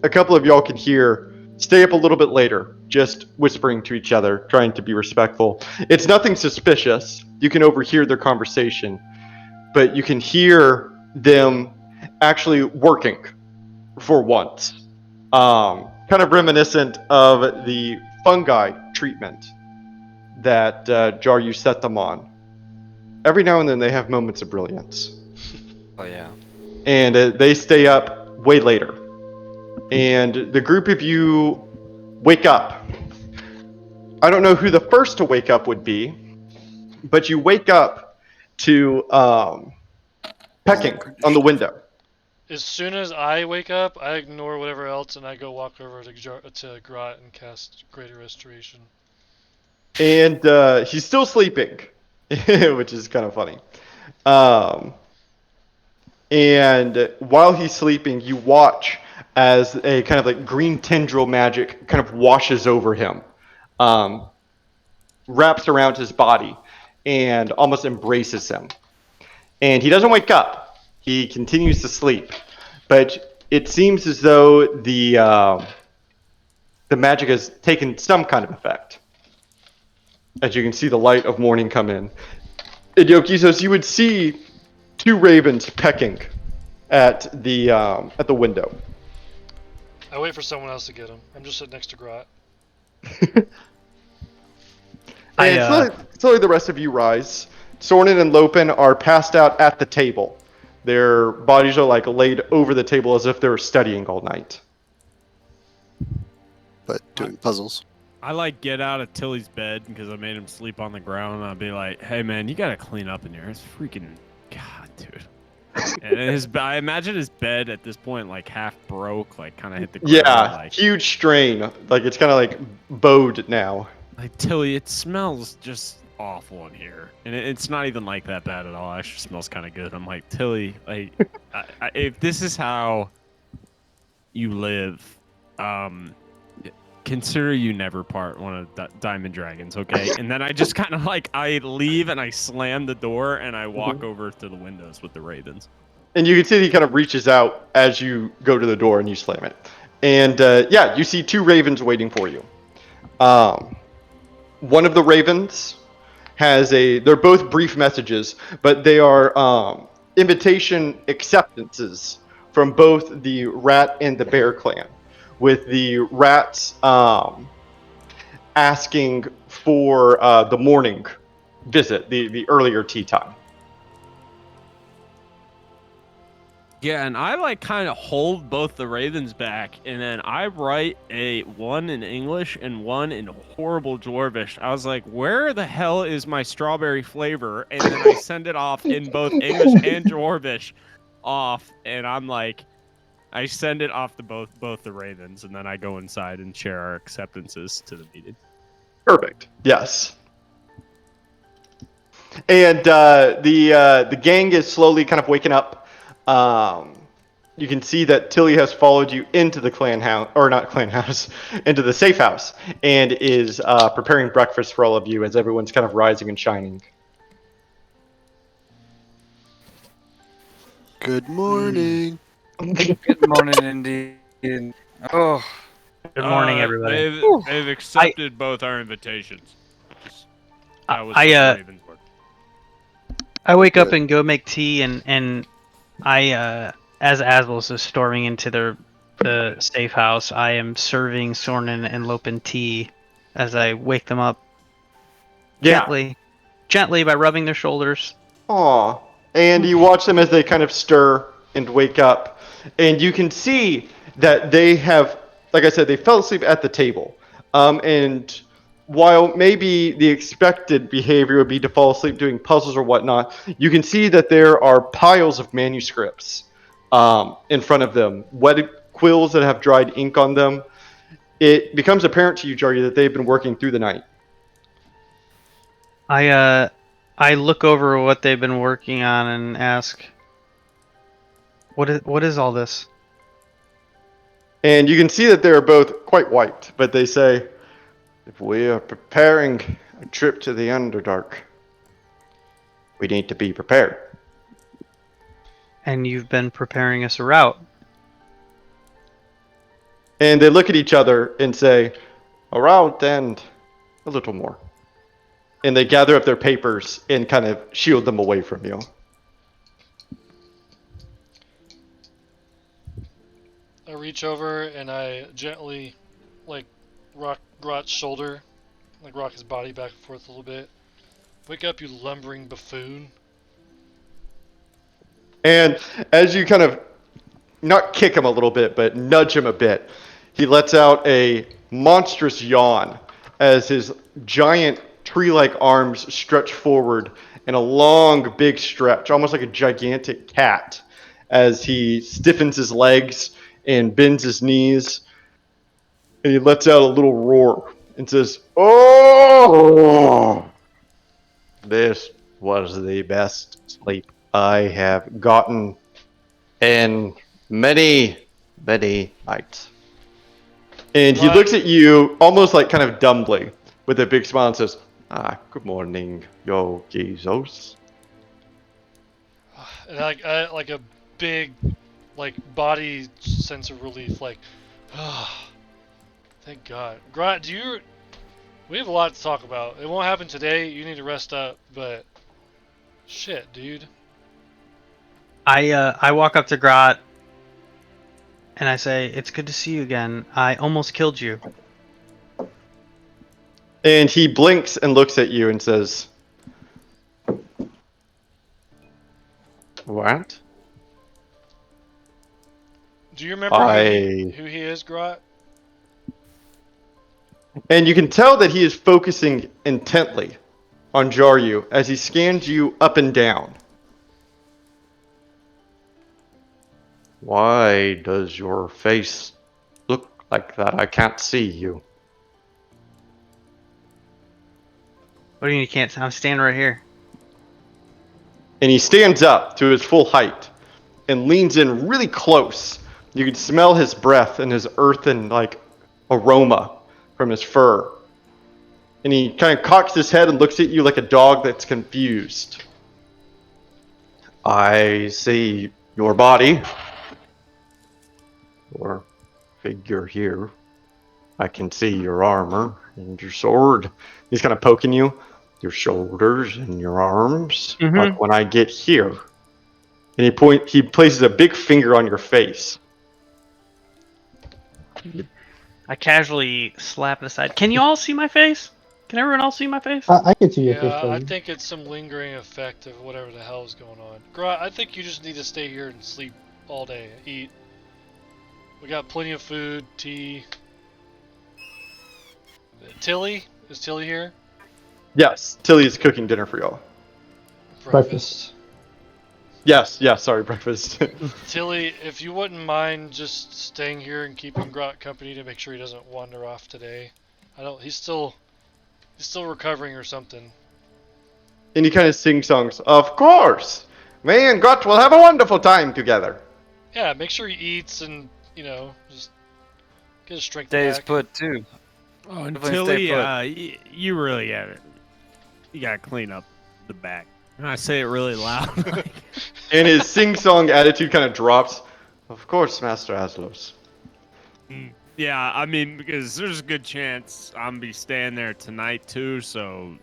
a couple of y'all can hear, stay up a little bit later, just whispering to each other, trying to be respectful. It's nothing suspicious. You can overhear their conversation, but you can hear them actually working for once. Kind of reminiscent of the fungi treatment that Jaryu set them on. Every now and then they have moments of brilliance. Oh yeah. And they stay up way later. And the group of you wake up. I don't know who the first to wake up would be, but you wake up to pecking on the window. As soon as I wake up, I ignore whatever else and I go walk over to Grot and cast Greater Restoration. And he's still sleeping, which is kind of funny. And while he's sleeping, you watch as a kind of like green tendril magic kind of washes over him, wraps around his body, and almost embraces him. And he doesn't wake up. He continues to sleep. But it seems as though the magic has taken some kind of effect. As you can see the light of morning come in. And Yokizos, you would see two ravens pecking at the window. I wait for someone else to get him. I'm just sitting next to Grot. And slowly the rest of you rise. Sornin and Lopin are passed out at the table. Their bodies are like laid over the table as if they were studying all night. But doing puzzles. I like get out of Tilly's bed because I made him sleep on the ground. And I'll be like, "Hey man, you gotta clean up in here. It's freaking God, dude." And I imagine his bed at this point like half broke, like kind of hit the ground. Yeah, like, huge strain. Like it's kind of like bowed now. Like Tilly, it smells just awful in here, and it's not even like that bad at all. It actually smells kind of good. I'm like, Tilly, like, if this is how you live, consider you never part one of Diamond Dragons, okay? And then I just kind of like I leave and I slam the door and I walk over to the windows with the ravens. And you can see that he kind of reaches out as you go to the door and you slam it. And yeah, you see two ravens waiting for you. One of the ravens they're both brief messages, but they are invitation acceptances from both the rat and the bear clan, with the rats asking for the morning visit, the earlier tea time. Yeah, and I like kind of hold both the ravens back, and then I write one in English and one in horrible Dwarvish. I was like, where the hell is my strawberry flavor? And then I send it off in both English and Dwarvish off, and I'm like, I send it off to both the ravens, and then I go inside and share our acceptances to the meeting. Perfect. Yes. And the gang is slowly kind of waking up. You can see that Tilly has followed you into the clan house, or not clan house, into the safe house, and is preparing breakfast for all of you as everyone's kind of rising and shining. Good morning. Good morning, indeed. Oh, Good morning, everybody. They've accepted both our invitations. That was I, what the ravens were. I wake up and go make tea, and I, as Aslos is storming into the safe house, I am serving Sornin and Lopin tea as I wake them up gently by rubbing their shoulders. Aw. And you watch them as they kind of stir and wake up. And you can see that they have, like I said, they fell asleep at the table. And while maybe the expected behavior would be to fall asleep doing puzzles or whatnot, you can see that there are piles of manuscripts in front of them, wetted quills that have dried ink on them. It becomes apparent to you, Jargy, that they've been working through the night. I look over what they've been working on and ask, what is all this? And you can see that they're both quite white, but they say, if we are preparing a trip to the Underdark, we need to be prepared. And you've been preparing us a route. And they look at each other and say, a route and a little more. And they gather up their papers and kind of shield them away from you. I reach over and I gently, like, rock Grot's shoulder, like rock his body back and forth a little bit. Wake up, you lumbering buffoon. And as you kind of not kick him a little bit, but nudge him a bit, he lets out a monstrous yawn as his giant tree-like arms stretch forward in a long, big stretch, almost like a gigantic cat, as he stiffens his legs and bends his knees. And he lets out a little roar and says, "Oh! This was the best sleep I have gotten in many, many nights." And he Right. looks at you almost like kind of dumbly with a big smile and says, "Good morning, yo Jesus." And like a big, like, body sense of relief, like, ah, thank God. Grot, we have a lot to talk about. It won't happen today. You need to rest up, but shit, dude. I walk up to Grot and I say, "It's good to see you again. I almost killed you." And he blinks and looks at you and says, "What?" Do you remember who he is, Grot? And you can tell that he is focusing intently on Jaryu as he scans you up and down. "Why does your face look like that? I can't see you." What do you mean you can't? I'm standing right here. And he stands up to his full height and leans in really close. You can smell his breath and his earthen like aroma from his fur. And he kind of cocks his head and looks at you like a dog that's confused. "I see your body, your figure here. I can see your armor and your sword." He's kind of poking you, "Your shoulders and your arms. Mhm. But when I get here," and he places a big finger on your face. I casually slap it aside. Can you all see my face? Can everyone else see my face? I can see your face, Yeah, I buddy. think it's some lingering effect of whatever the hell is going on. Grot, I think you just need to stay here and sleep all day. Eat. We got plenty of food, tea. Tilly? Is Tilly here? Yes, Tilly is cooking dinner for y'all. Breakfast. Yes, sorry, breakfast. Tilly, if you wouldn't mind just staying here and keeping Grot company to make sure he doesn't wander off today. He's still recovering or something. And he kind of sings songs. "Of course! Me and Gut will have a wonderful time together." Yeah, make sure he eats and, just get his strength Days back. put too. Oh, and Definitely Tilly, stay you really you gotta clean up the back. And I say it really loud. like, And his sing-song attitude kind of drops. "Of course, Master Aslos." yeah, I mean, because there's a good chance I'm be staying there tonight too, so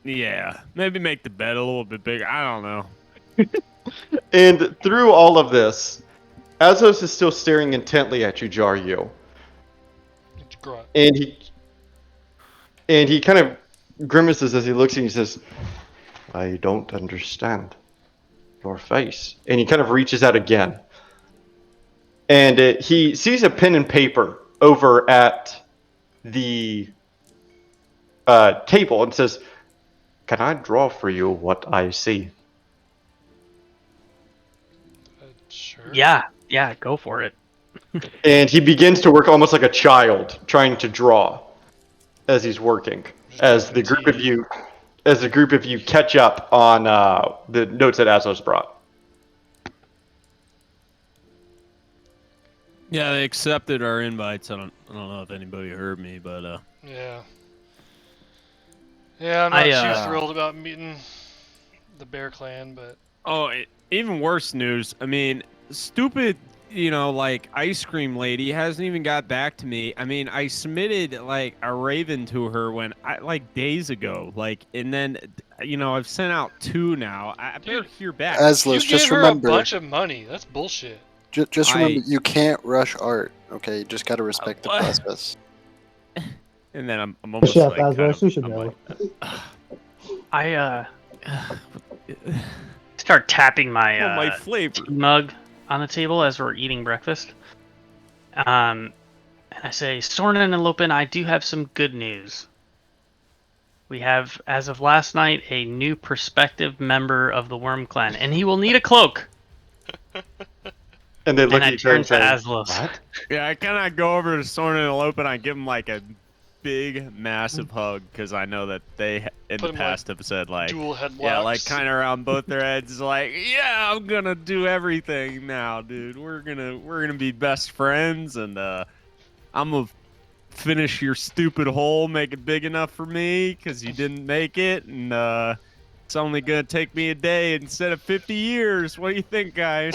yeah, maybe make the bed a little bit bigger. I don't know. And through all of this, Aslos is still staring intently at you, Jaryu. Grot. And he kind of grimaces as he looks at you and says, "I don't understand your face." And he kind of reaches out again. And he sees a pen and paper over at the table and says, "Can I draw for you what I see?" Sure. Yeah, go for it. And he begins to work almost like a child, trying to draw as he's working. Just As the drinking group of you catch up on the notes that Aslos brought. Yeah, they accepted our invites. I don't know if anybody heard me, but Yeah. Yeah, I'm not too I thrilled about meeting the Bear Clan, but even worse news. I mean, stupid, like ice cream lady hasn't even got back to me. I mean, I submitted like a raven to her days ago, and then I've sent out 2 now. I better hear back. Aslos, you just gave her remember. a bunch of money. That's bullshit. Just remember, you can't rush art. Okay, you just gotta respect the What? process. And then I'm almost Chef like kind Asmus, you should I'm know. I start tapping my my flavor. tea mug on the table as we're eating breakfast. And I say, Sornin and Lopin, I do have some good news. We have, as of last night, a new prospective member of the Worm Clan, and he will need a cloak. And they look And at I each other turn and to say, Aslos. "What?" Yeah, I kind of go over to Soren and Lope and I give them like a big, massive hug because I know that they in Put the 'em, past have said like, Dual headlocks. yeah, like kind of around both their heads, like, yeah, I'm gonna do everything now, dude. We're gonna be best friends, and I'm gonna finish your stupid hole, make it big enough for me because you didn't make it, and it's only gonna take me a day instead of 50 years. What do you think, guys?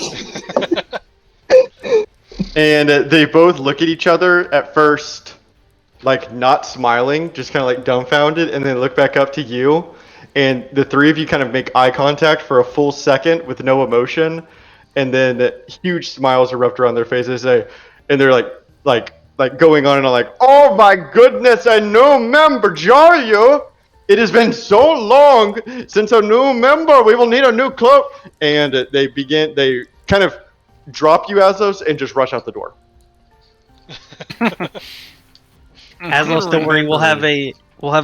And they both look at each other at first, like not smiling, just kind of like dumbfounded, and then look back up to you. And the three of you kind of make eye contact for a full second with no emotion, and then huge smiles erupt around their faces. And they're like going on and on, like, "Oh my goodness, a new member, Jaryu! It has been so long since a new member. We will need a new cloak." And they kind of drop you, Azos, and just rush out the door. Aslos, don't worry, we'll have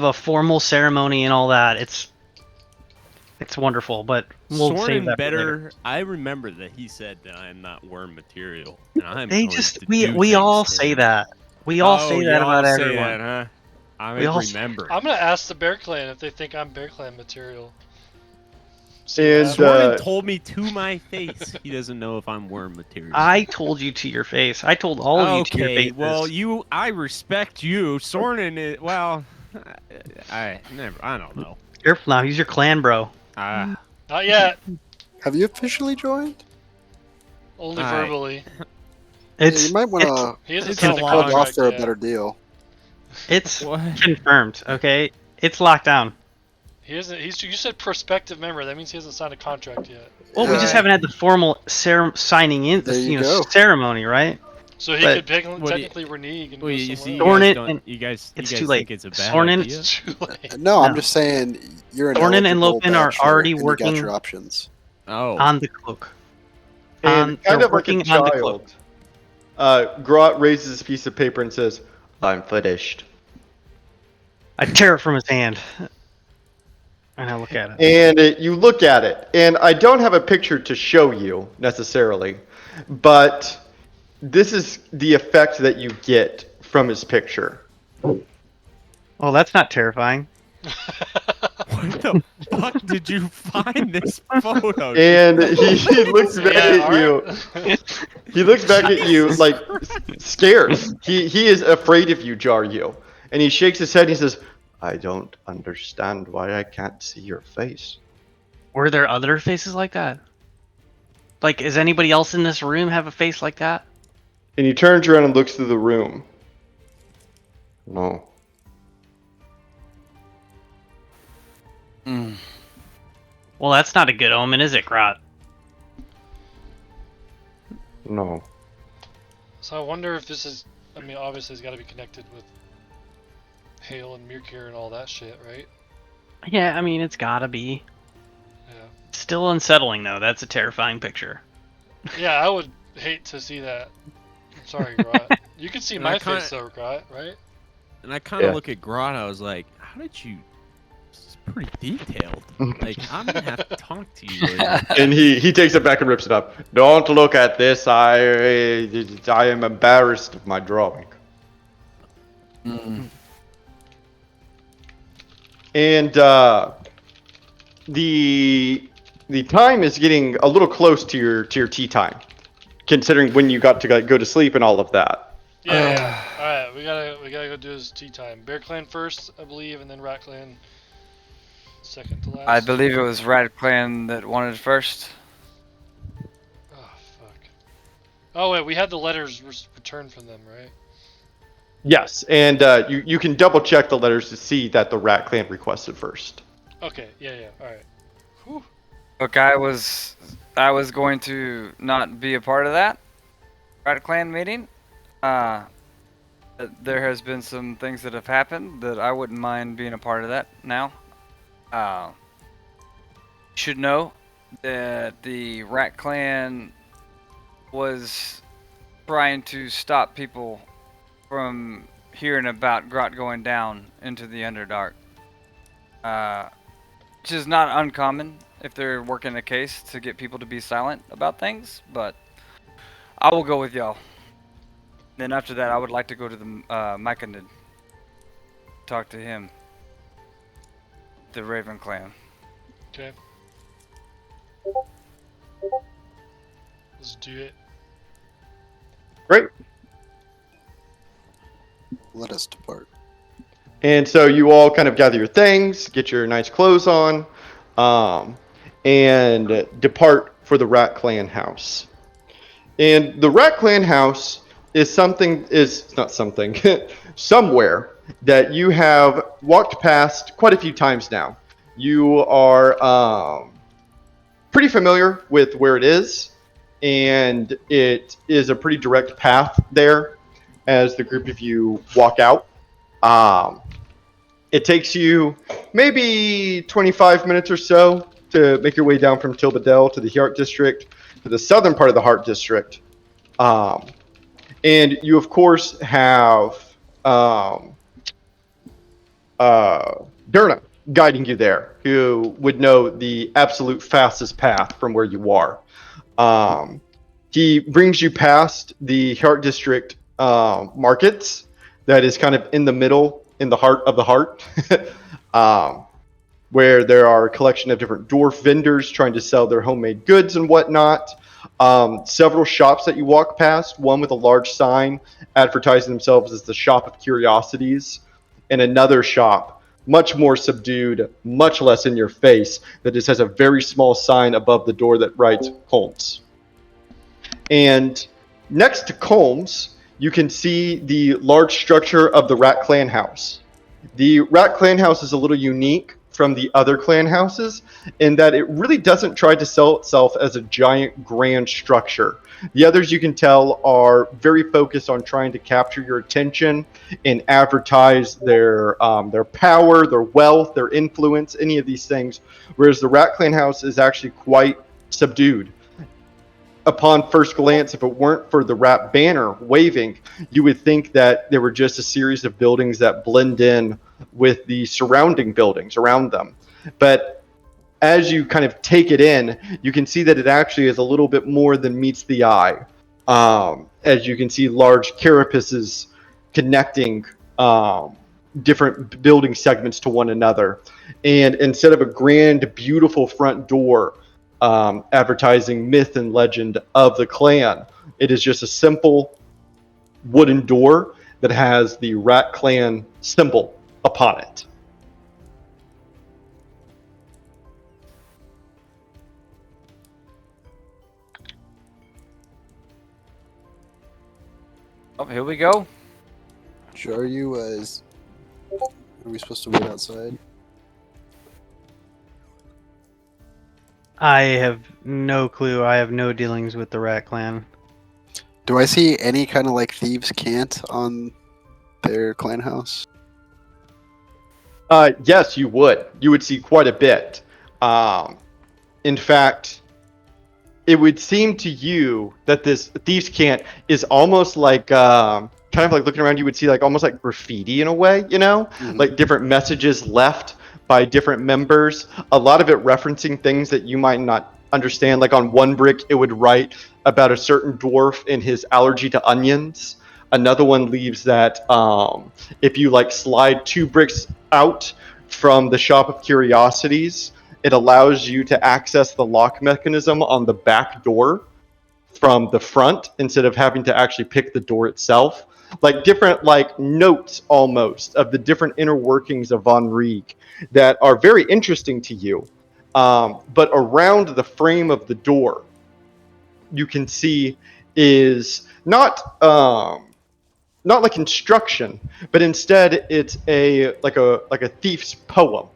a formal ceremony and all that. It's wonderful, but we'll save that for later. I remember that he said that I am not worm material. And I'm They going just to we do we things all to say him. that. We all say that about y'all say everyone. that, huh? I We all- remember. I'm gonna ask the Bear Clan if they think I'm Bear Clan material. See what And happens. Soren told me to my face he doesn't know if I'm worm material. I told you to your face. I told all of you to your Okay, faces. well, I respect you. Soren is, well, I don't know. Careful now, he's your clan bro. Not yet. Have you officially joined? Only Alright. verbally. It's You might want to He hasn't It's signed a the lot. hold contract off for a yet. better deal. it's What? confirmed. Okay, it's locked down. He hasn't. You said prospective member. That means he hasn't signed a contract yet. Well, we just Yeah. haven't had the formal signing in, There you go. ceremony, right? So he But- could What do you- technically renege and Well, go you see, somewhere you Sorn guys it, don't. and You guys it's think too late. it's a bad Sorn it. idea? It's too late. No, I'm No. just saying you're an Thornton and eligible Lopin are bachelor, already and you working got your options. Oh, on the cloak. And kind they're of like a working on the cloak. child, Grot raises his piece of paper and says, "I'm finished." I tear it from his hand, and I look at it. And you look at it, and I don't have a picture to show you necessarily, but this is the effect that you get from his picture. Well, that's not terrifying. what the fuck did you find this photo? And he looks back Yeah, at you. alright. He looks back at you like scared. He is afraid of you, Jaryu. And he shakes his head and he says, "I don't understand why I can't see your face." Were there other faces like that? Like, is anybody else in this room have a face like that? And he turns around and looks through the room. No. Well, that's not a good omen, is it, Grot? No. So I wonder if this is. I mean, obviously, it's got to be connected with Hale and Mirkir and all that shit, right? Yeah, I mean, it's gotta be. Yeah. Still unsettling, though. That's a terrifying picture. Yeah, I would hate to see that. I'm sorry, Grot. You can see And my I kinda- face though, Grot, right? And I kind of Yeah. look at Grot. I was like, "How did you? This is pretty detailed. Like, I'm gonna have to talk to you later." And he takes it back and rips it up. "Don't look at this. I am embarrassed of my drawing." And the time is getting a little close to your tea time, considering when you got to go to sleep and all of that. Yeah. All right, we gotta go do his tea time. Bear Clan first, I believe, and then Rat Clan second to last. I believe it was Rat Clan that wanted first. Oh fuck. Oh wait, we had the letters returned from them, right? Yes, and you can double check the letters to see that the Rat Clan requested first. Okay. Yeah. All right. Whew. Look, I was going to not be a part of that, Rat Clan meeting. Uh, there has been some things that have happened that I wouldn't mind being a part of that now. You should know that the Rat Clan was trying to stop people from hearing about Grot going down into the Underdark. Which is not uncommon if they're working a case to get people to be silent about things, but I will go with y'all. Then after that, I would like to go to the Myconid. Talk to him. The Raven Clan. Okay. Let's do it. Great. Let us depart. And so you all kind of gather your things, get your nice clothes on, and depart for the Rat Clan house. And the Rat Clan house is not something, somewhere that you have walked past quite a few times now. You are pretty familiar with where it is, and it is a pretty direct path there as the group of you walk out. It takes you maybe 25 minutes or so to make your way down from Tilbadell to the Heart District, to the southern part of the Heart District. And you, of course, have Durna guiding you there, who would know the absolute fastest path from where you are. He brings you past the Heart District markets that is kind of in the middle, in the heart of the heart, where there are a collection of different dwarf vendors trying to sell their homemade goods and whatnot. Several shops that you walk past, one with a large sign advertising themselves as the Shop of Curiosities, and another shop, much more subdued, much less in your face, that just has a very small sign above the door that writes Holmes. And next to Combs, you can see the large structure of the Rat Clan house. The Rat Clan house is a little unique from the other clan houses in that it really doesn't try to sell itself as a giant grand structure. The others, you can tell, are very focused on trying to capture your attention and advertise their power, their wealth, their influence, any of these things, whereas the Rat Clan house is actually quite subdued. Upon first glance, if it weren't for the Rat banner waving, you would think that there were just a series of buildings that blend in with the surrounding buildings around them. But as you kind of take it in, you can see that it actually is a little bit more than meets the eye. As you can see large carapaces connecting different building segments to one another. And instead of a grand, beautiful front door, advertising myth and legend of the clan, it is just a simple wooden door that has the Rat Clan symbol upon it. Oh, here we go. Are we supposed to wait outside? I have no clue. I have no dealings with the Rat Clan. Do I see any kind of like thieves' cant on their clan house? Yes, you would. You would see quite a bit. In fact, it would seem to you that this thieves' cant is almost like kind of like looking around. You would see like almost like graffiti in a way, you know, like different messages left by different members. A lot of it referencing things that you might not understand. Like on one brick, it would write about a certain dwarf and his allergy to onions. Another one leaves that if you like slide 2 bricks out from the Shop of Curiosities, it allows you to access the lock mechanism on the back door from the front instead of having to actually pick the door itself. Like different like notes almost of the different inner workings of Von Rieg that are very interesting to you. But around the frame of the door, you can see is not like instruction, but instead it's like a thief's poem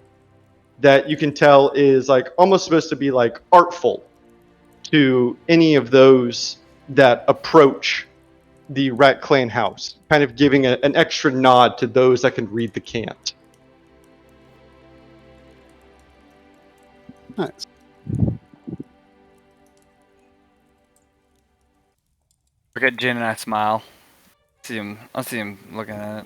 that you can tell is like almost supposed to be like artful to any of those that approach the Rat Clan house, kind of giving an extra nod to those that can read the cant. Nice. Look at Jen and I smile. I see him looking at it.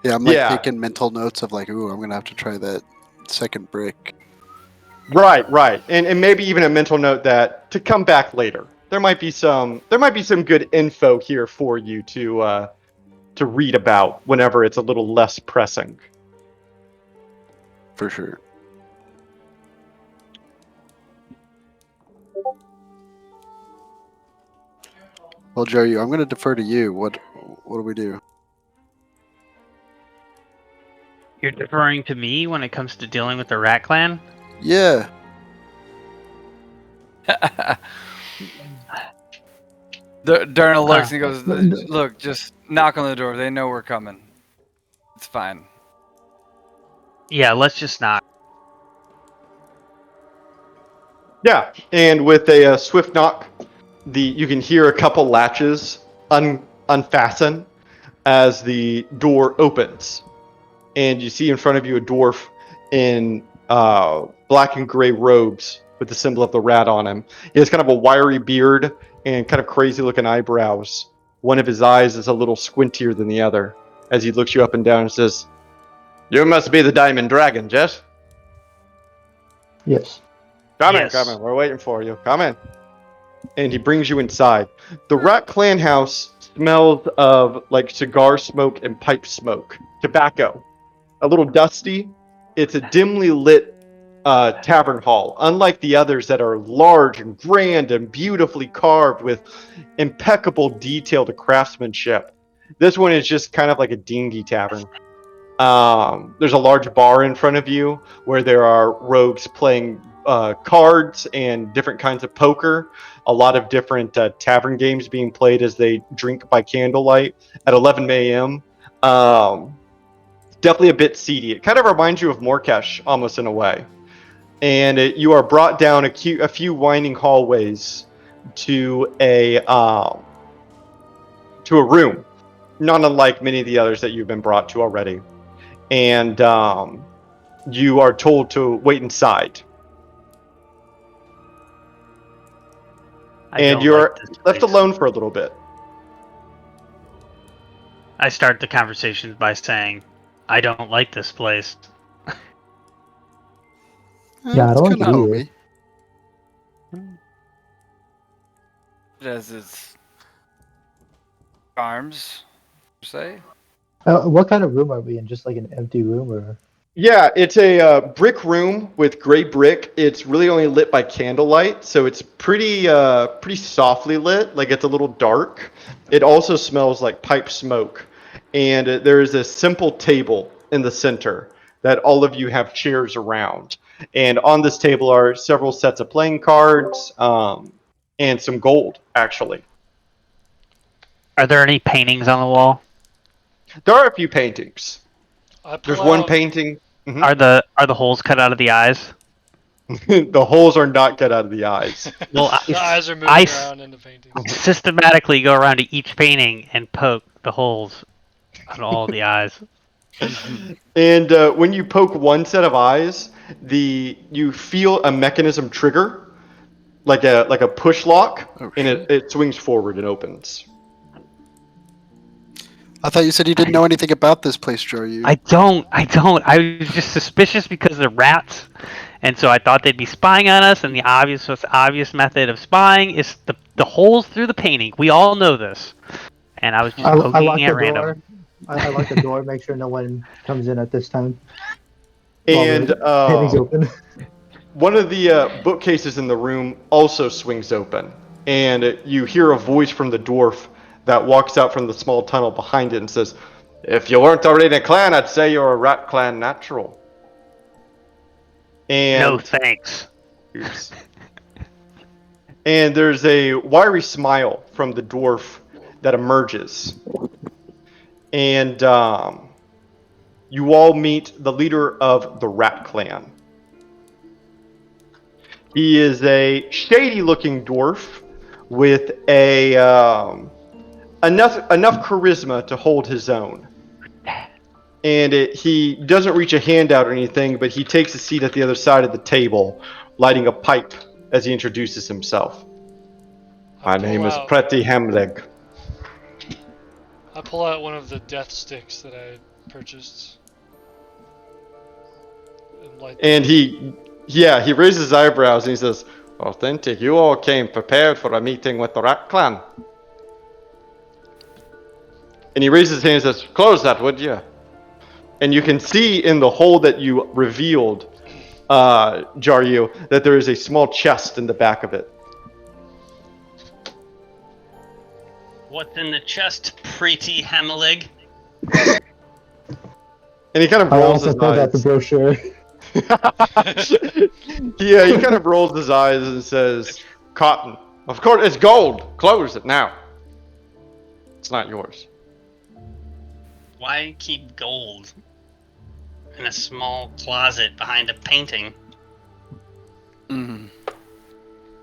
Yeah, I'm like Yeah. taking mental notes of like, ooh, I'm gonna have to try that second brick. Right. And maybe even a mental note that to come back later. There might be some good info here for you to read about whenever it's a little less pressing. For sure. Well, Joe, I'm gonna defer to you. What do we do? You're deferring to me when it comes to dealing with the Rat Clan? Yeah. Darna looks and goes, "Look, just knock on the door. They know we're coming. It's fine." Yeah, let's just knock. Yeah, and with a swift knock, you can hear a couple latches unfasten as the door opens, and you see in front of you a dwarf in black and gray robes with the symbol of the rat on him. He has kind of a wiry beard and kind of crazy-looking eyebrows. One of his eyes is a little squintier than the other as he looks you up and down and says, "You must be the Diamond Dragon, Jess? Yes. Come in, Yes. come in. We're waiting for you. Come in." And he brings you inside. The Rat Clan house smells of like cigar smoke and pipe smoke, tobacco. A little dusty. It's a dimly lit tavern hall, unlike the others that are large and grand and beautifully carved with impeccable detail to craftsmanship. This one is just kind of like a dingy tavern. There's a large bar in front of you where there are rogues playing cards and different kinds of poker. A lot of different tavern games being played as they drink by candlelight at 11 a.m. Definitely a bit seedy. It kind of reminds you of Morkesh almost in a way. And you are brought down a few winding hallways to a room, not unlike many of the others that you've been brought to already. And you are told to wait inside. And you're left alone for a little bit. I start the conversation by saying, I don't like this place. Yeah, I It's don't kind like of it homey. It has its charms, per se. What kind of room are we in? Just like an empty room, or? Yeah, it's a brick room with gray brick. It's really only lit by candlelight, so it's pretty softly lit. Like it's a little dark. It also smells like pipe smoke, and there is a simple table in the center that all of you have chairs around. And on this table are several sets of playing cards and some gold, actually. Are there any paintings on the wall? There are a few paintings. I pull There's one out- painting. Mhm. Are the holes cut out of the eyes? The holes are not cut out of the eyes. Well, The eyes are moving I around in the painting. systematically go around to each painting and poke the holes on all the eyes. And when you poke one set of eyes, you feel a mechanism trigger, like a push lock, and it swings forward and opens. I thought you said you didn't know anything about this place, Joe. I don't. I was just suspicious because they're rats, and so I thought they'd be spying on us. And the most obvious method of spying is the holes through the painting. We all know this. And I was just I poking lock at the random. door. I lock the door. Make sure no one comes in at this time. And Painting's open. one of the bookcases in the room also swings open, and you hear a voice from the dwarf that walks out from the small tunnel behind it and says, "If you weren't already in a clan, I'd say you're a Rat Clan natural." And No thanks. Oops. And there's a wiry smile from the dwarf that emerges. And you all meet the leader of the Rat Clan. He is a shady-looking dwarf with a enough charisma to hold his own. And he doesn't reach a hand out or anything, but he takes a seat at the other side of the table, lighting a pipe as he introduces himself. My name is Pretty Hemleg. I pull out one of the death sticks that I purchased. And he raises his eyebrows and he says, Authentic, you all came prepared for a meeting with the Rat Clan. And he raises his hand and says, close that, would you? And you can see in the hole that you revealed, Jaryu, that there is a small chest in the back of it. What's in the chest, pretty Hemelig? And he kind of I rolls also his pulled out the eyes. brochure. Yeah, he kind of rolls his eyes and says, Cotton. Of course, it's gold. Close it now. It's not yours. Why keep gold in a small closet behind a painting? Mm.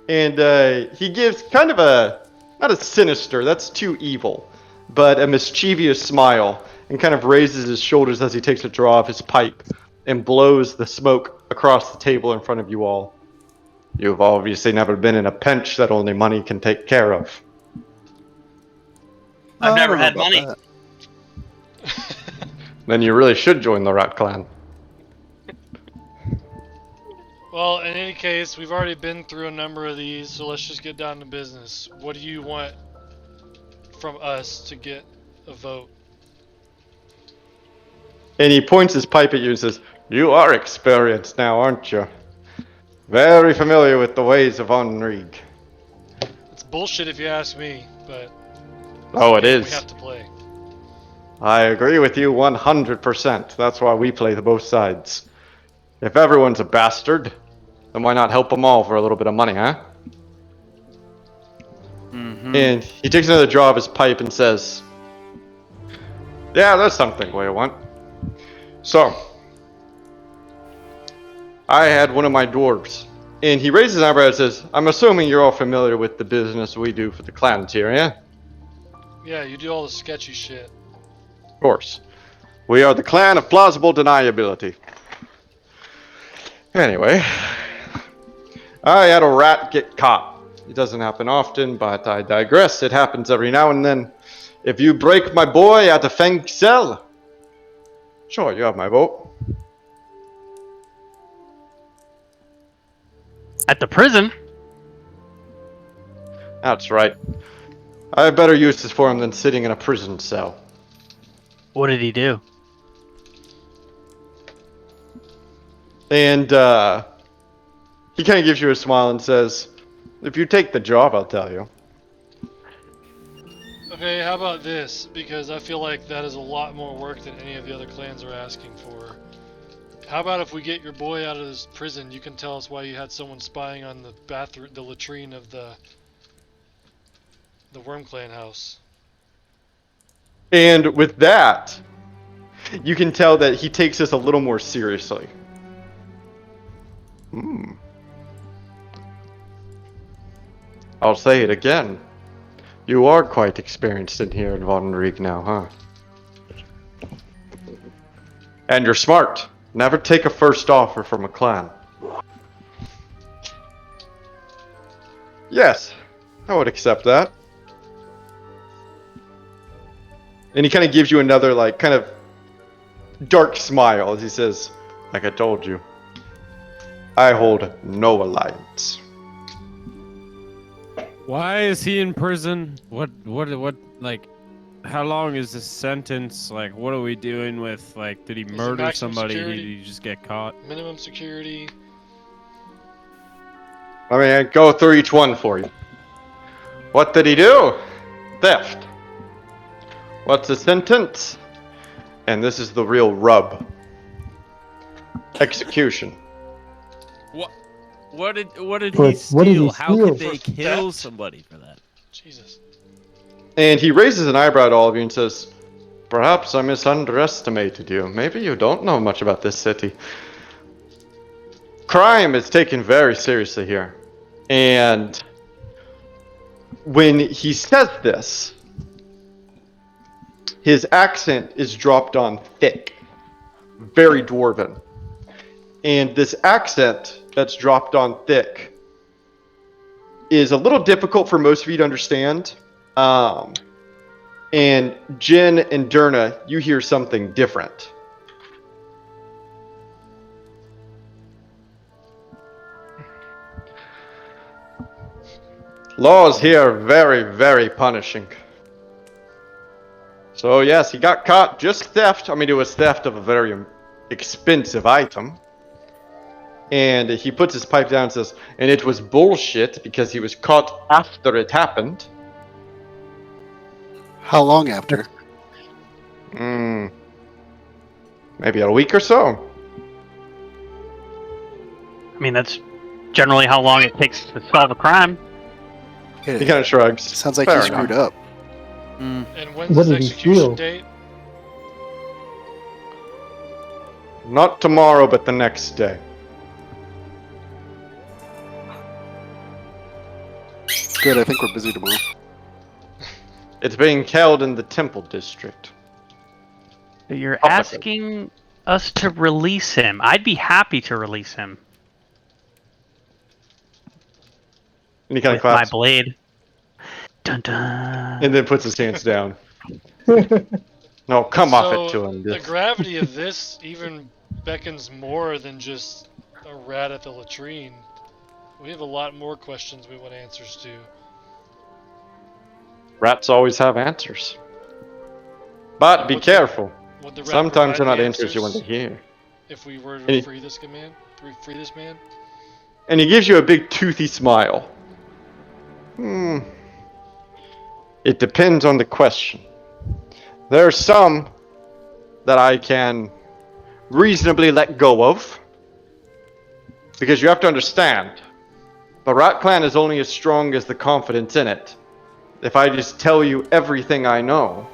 And he gives kind of not a sinister, that's too evil, but a mischievous smile, and kind of raises his shoulders as he takes a draw of his pipe and blows the smoke across the table in front of you all. You've obviously never been in a pinch that only money can take care of. I've I never don't know had about money. that. Then you really should join the Rat Clan. Well, in any case, we've already been through a number of these, so let's just get down to business. What do you want from us to get a vote? And he points his pipe at you and says, You are experienced now, aren't you? Very familiar with the ways of Enrique. It's bullshit if you ask me, but Oh, it we is. have to play. I agree with you 100%. That's why we play the both sides. If everyone's a bastard, then why not help them all for a little bit of money, huh? Mm-hmm. And he takes another draw of his pipe and says, Yeah, that's something we want. So, I had one of my dwarves. And he raises his eyebrow and says, I'm assuming you're all familiar with the business we do for the clans here, yeah? Yeah, you do all the sketchy shit. Of course. We are the clan of plausible deniability. Anyway, I had a rat get caught. It doesn't happen often, but I digress. It happens every now and then. If you break my boy out of Feng cell, sure, you have my vote. At the prison? That's right. I have better uses for him than sitting in a prison cell. What did he do? And he kind of gives you a smile and says, if you take the job, I'll tell you. Okay, how about this? Because I feel like that is a lot more work than any of the other clans are asking for. How about if we get your boy out of this prison, you can tell us why you had someone spying on the bathroom, the latrine of the Worm Clan house. And with that, you can tell that he takes this a little more seriously. I'll say it again. You are quite experienced in here in Von Rieg now, huh? And you're smart. Never take a first offer from a clan. Yes, I would accept that. And he kind of gives you another, like, kind of dark smile as he says, like I told you, I hold no alliance. Why is he in prison? What, like, how long is this sentence? Like, what are we doing with, like, did he it murder maximum somebody? security? Did he just get caught? Minimum security. I mean, I go through each one for you. What did he do? Theft. What's the sentence? And this is the real rub. Execution. What did he But steal? what did he How steal? could they For kill theft? somebody for that? Jesus. And he raises an eyebrow at all of you and says, perhaps I misunderestimated you. Maybe you don't know much about this city. Crime is taken very seriously here. And when he says this, His accent is dropped on thick, very dwarven. And this accent that's dropped on thick is a little difficult for most of you to understand. And Jin and Derna, you hear something different. Laws here are very, very punishing. So yes, he got caught just theft. I mean, it was theft of a very expensive item. And he puts his pipe down and says, and it was bullshit because he was caught after it happened. How long after? Maybe a week or so. I mean, that's generally how long it takes to solve a crime. He kind of shrugs. Sounds like Fair he screwed enough. up. Mm. And when's What his did he execution steal? date? Not tomorrow, but the next day. Good, I think we're busy tomorrow. It's being held in the Temple District. So you're Publicly. asking us to release him. I'd be happy to release him And he kind of with my claps. blade. Dun dun. And then puts his hands down. No, come off it to him. The gravity of this even beckons more than just a rat at the latrine. We have a lot more questions we want answers to. Rats always have answers. But be Would the- careful. Would the rat Sometimes they're provide not the answers you want to hear. if we were And to he- free this man? Free this man? And he gives you a big toothy smile. It depends on the question. There are some that I can reasonably let go of. Because you have to understand, the Rat Clan is only as strong as the confidence in it. If I just tell you everything I know,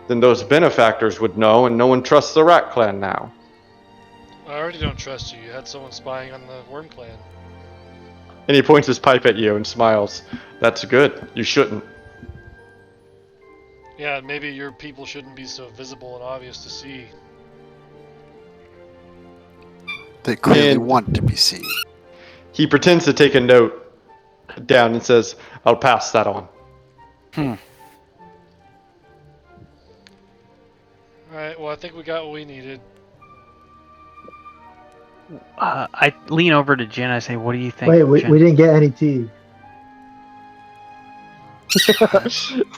then those benefactors would know, and no one trusts the Rat Clan now. I already don't trust you. You had someone spying on the Worm Clan. And he points his pipe at you and smiles. That's good. You shouldn't. Yeah, maybe your people shouldn't be so visible and obvious to see. They clearly And- want to be seen. He pretends to take a note down and says, I'll pass that on. Alright, well, I think we got what we needed. I lean over to Jin. I say, "What do you think?" Wait, we Jin? didn't get any tea.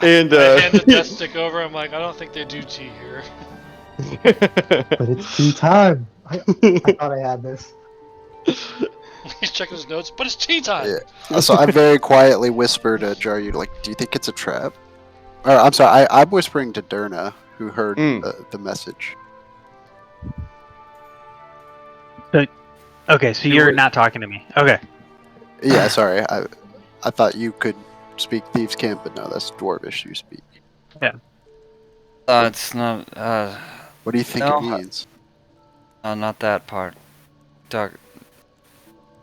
And I hand the death stick over. I'm like, I don't think they do tea here. But it's tea time. I thought I had this. He's checking his notes, but it's tea time! Yeah. So I very quietly whisper to Jaryu, like, do you think it's a trap? Or, I'm sorry, I'm whispering to Derna, who heard the message. Okay, so you're not talking to me. Okay. Yeah, sorry. I thought you could speak Thieves' Camp, but no, that's Dwarvish you speak. It's not. What do you think No. it means? No, not that part. Talk.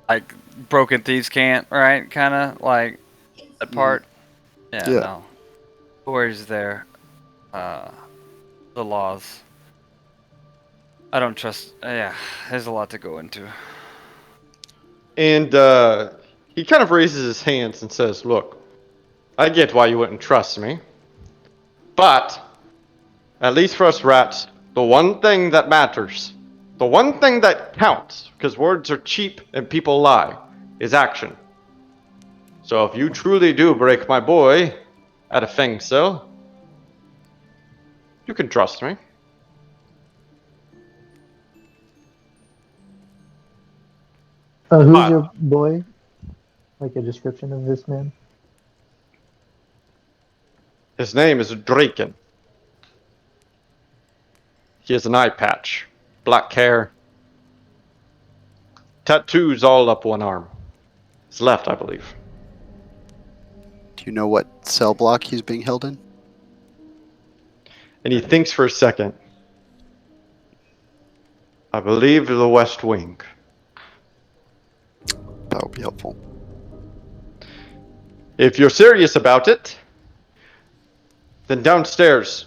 Like broken thieves can't, right? Kind of like that part. Yeah. Yeah. No. Warriors there. The laws. I don't trust. Yeah, there's a lot to go into. And he kind of raises his hands and says, look, I get why you wouldn't trust me. But, at least for us rats, the one thing that matters, the one thing that counts, because words are cheap and people lie, is action. So if you truly do break my boy at a Feng cell, you can trust me. Who's your boy? Like a description of this man? His name is Draken. He has an eye patch, black hair, tattoos all up one arm. His left, I believe. Do you know what cell block he's being held in? And he thinks for a second. I believe the West Wing. That would be helpful. If you're serious about it, then downstairs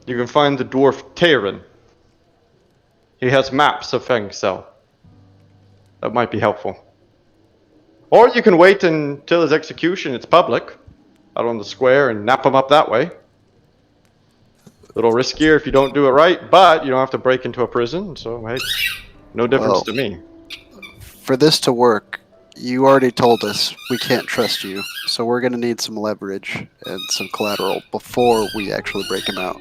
you can find the dwarf Teirin. He has maps of Fengsel. That might be helpful. Or you can wait until his execution. It's public, out on the square, and nap him up that way. A little riskier if you don't do it right, but you don't have to break into a prison, so hey, no difference to me. For this to work, you already told us we can't trust you, so we're going to need some leverage and some collateral before we actually break him out.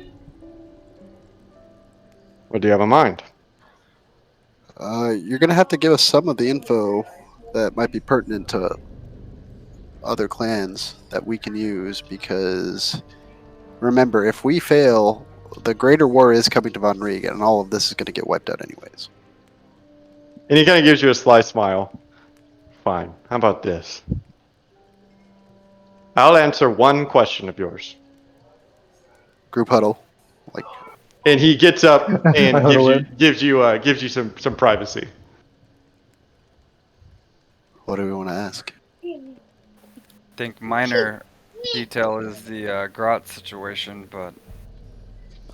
What do you have in mind? You're going to have to give us some of the info that might be pertinent to other clans that we can use, because remember, if we fail, the greater war is coming to Von Rieg, and all of this is going to get wiped out anyways. And he kind of gives you a sly smile. Fine. How about this? I'll answer one question of yours. Group huddle. Like, And he gets up and I huddle gives you some privacy. what do we want to ask? I think minor detail is the grot situation, but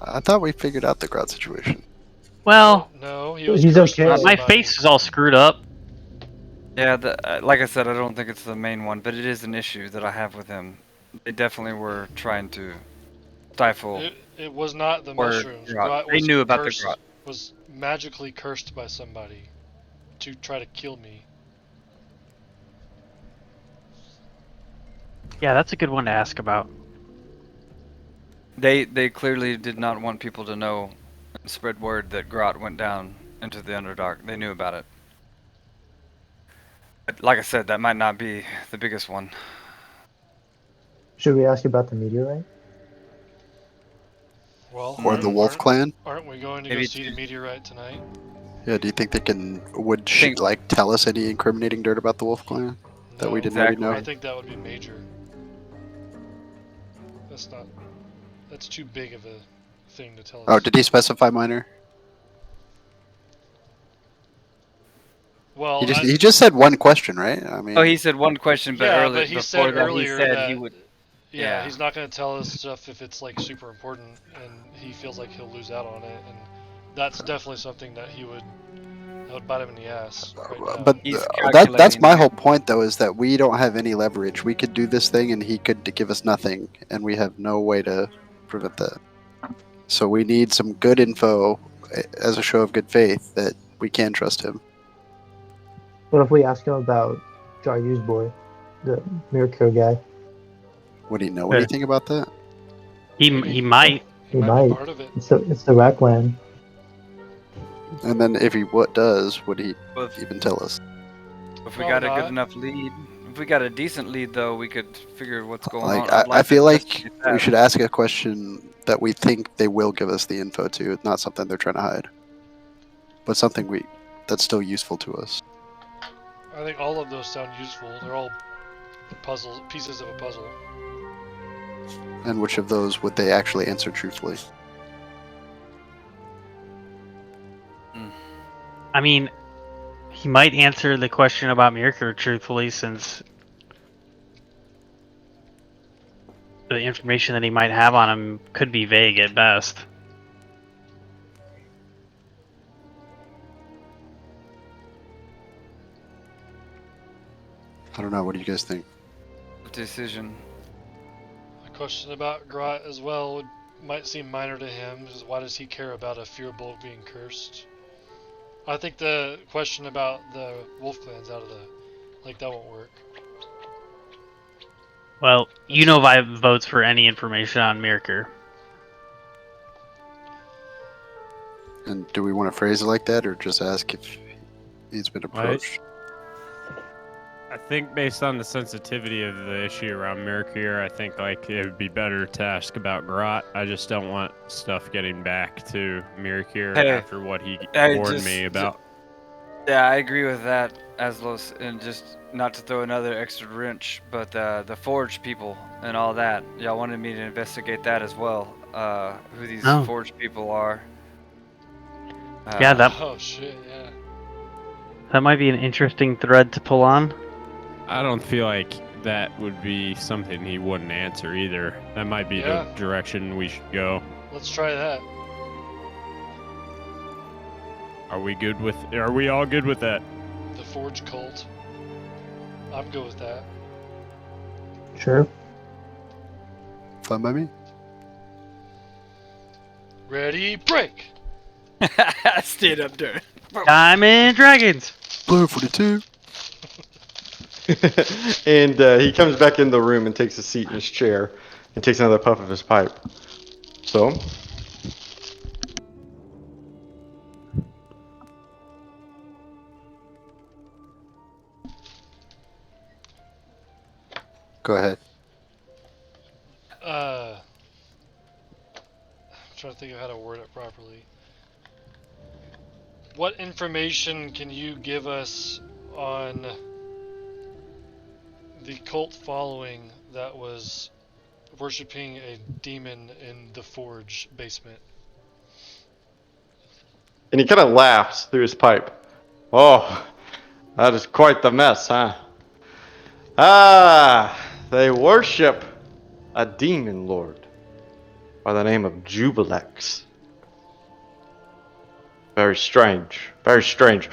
I thought we figured out the Grot situation. Well, No, he was He's cursed by okay. my somebody. face is all screwed up. yeah, like I said, I don't think it's the main one, but it is an issue that I have with him. They definitely were trying to stifle. It was not the Or mushrooms. grot. Grot They was knew about the cursed, grot. was magically cursed by somebody to try to kill me. Yeah, that's a good one to ask about. They clearly did not want people to know and spread word that Grot went down into the Underdark. They knew about it. But like I said, that might not be the biggest one. Should we ask about the meteorite? Well, Or the Wolf Clan? Aren't we going to Maybe go see the meteorite tonight? Yeah, do you think they would Think- like tell us any incriminating dirt about the Wolf Clan that we No, didn't already Exactly. know? I think that would be major. That's too big of a thing to tell us. Oh, did he specify minor? Well, He just said one question, right? I mean, Oh, he said one question, but yeah, earlier but he before said that earlier he said that he would. yeah, yeah. he's not going to tell us stuff if it's like super important, and he feels like he'll lose out on it, and that's definitely something that would bite him in the ass right now. but He's that's calculating my it. whole point, though, is that we don't have any leverage. We could do this thing, and he could give us nothing, and we have no way to prevent that. So we need some good info as a show of good faith that we can trust him. What if we ask him about Jaryu's boy, the Mirror guy? Would he know Yeah. anything about that? He might. he He might might. be part of it. It's the Rackland. And then if he does, would he Well, if even tell us? we got a Probably good not. enough lead, if we got a decent lead, though, we could figure what's going Like, on. I'd I to feel like investigate we that. should ask a question that we think they will give us the info to, not something they're trying to hide, but something that's still useful to us. I think all of those sound useful. They're all pieces of a puzzle. And which of those would they actually answer truthfully? I mean, he might answer the question about Mirror truthfully, since the information that he might have on him could be vague at best. I don't know. What do you guys think? Decision. A question about Grot as well might seem minor to him. Is why does he care about a Fearbolt being cursed? I think the question about the Wolf Clan's out of that won't work. Well, Unova votes for any information on Mirror. And do we want to phrase it like that, or just ask if he's been approached? I think based on the sensitivity of the issue around Mirror, I think like it would be better to ask about Grot. I just don't want stuff getting back to Mirror Hey, after what he hey, warned me about. Yeah, I agree with that, Aslos, and just not to throw another extra wrench, but the Forge people and all that. Y'all wanted me to investigate that as well. Who these Oh. Forge people are. Yeah, that Oh shit, yeah. that might be an interesting thread to pull on. I don't feel like that would be something he wouldn't answer either. That might be Yeah. the direction we should go. Let's try that. Are we all good with that? The Forge Cult. I'm good with that. Sure. Fine by me. Ready, break! Stand up there. Diamond Dragons. Blue 42. And he comes back in the room and takes a seat in his chair and takes another puff of his pipe. So, Go ahead. I'm trying to think of how to word it properly. What information can you give us on the cult following that was worshipping a demon in the Forge basement? and he kind of laughs through his pipe. Oh, that is quite the mess, huh? Ah, they worship a demon lord by the name of Jubilex. Very strange. Very strange.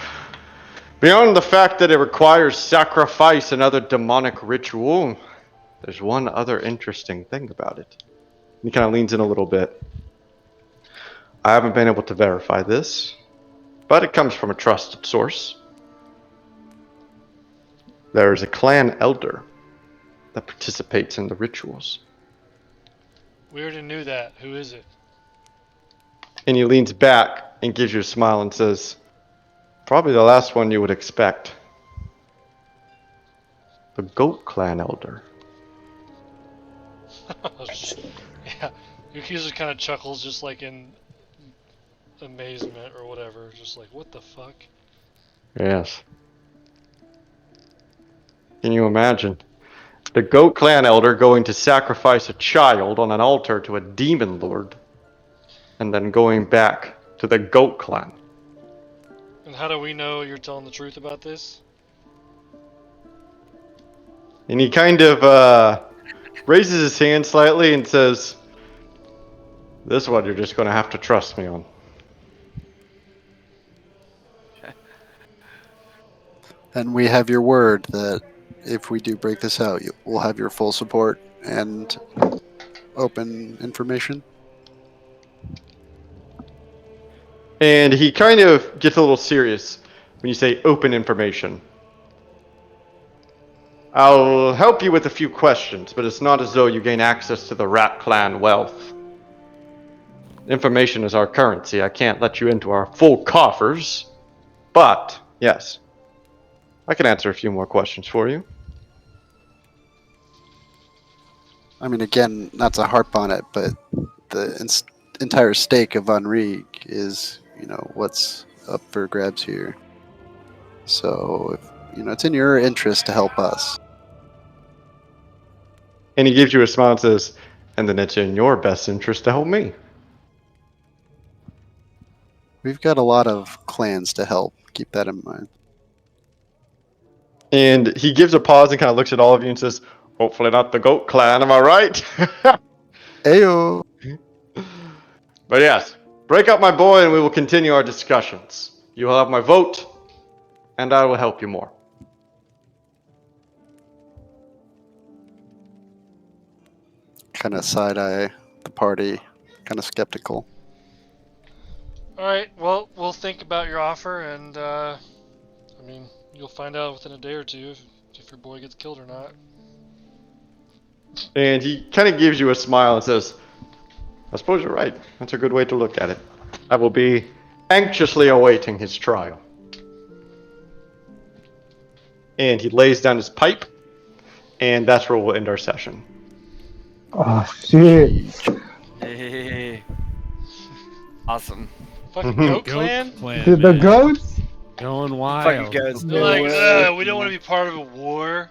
Beyond the fact that it requires sacrifice and other demonic ritual, there's one other interesting thing about it. He kind of leans in a little bit. I haven't been able to verify this, but it comes from a trusted source. There is a clan elder that participates in the rituals. We already knew that. Who is it? And he leans back and gives you a smile and says, probably the last one you would expect. The Goat Clan Elder. Yeah. Yukiza kind of chuckles just like in amazement or whatever. Just like, what the fuck? Yes. Can you imagine? The Goat Clan Elder going to sacrifice a child on an altar to a demon lord, and then going back to the Goat Clan. And how do we know you're telling the truth about this? And he kind of raises his hand slightly and says, this one you're just going to have to trust me on. And we have your word that if we do break this out, we'll have your full support and open information. And he kind of gets a little serious when you say open information. I'll help you with a few questions, but it's not as though you gain access to the Rat Clan wealth. Information is our currency. I can't let you into our full coffers. But, yes, I can answer a few more questions for you. I mean, again, not to harp on it, but the entire stake of Van Rieg is, what's up for grabs here. So, it's in your interest to help us. And he gives you a smile and says, and then it's in your best interest to help me. We've got a lot of clans to help. Keep that in mind. And he gives a pause and kind of looks at all of you and says, hopefully not the Goat Clan, am I right? Ayo! But yes, break up my boy and we will continue our discussions. You will have my vote, and I will help you more. Kind of side-eye the party, kind of skeptical. Alright, well, we'll think about your offer, and, you'll find out within a day or two if your boy gets killed or not. And he kind of gives you a smile and says, I suppose you're right. That's a good way to look at it. I will be anxiously awaiting his trial. And he lays down his pipe, and that's where we'll end our session. Oh shit! Hey. Awesome. Fucking Goat Goat Clan? Clan, The man. goats? Going Fucking wild. goats. They're like, we don't want to be part of a war.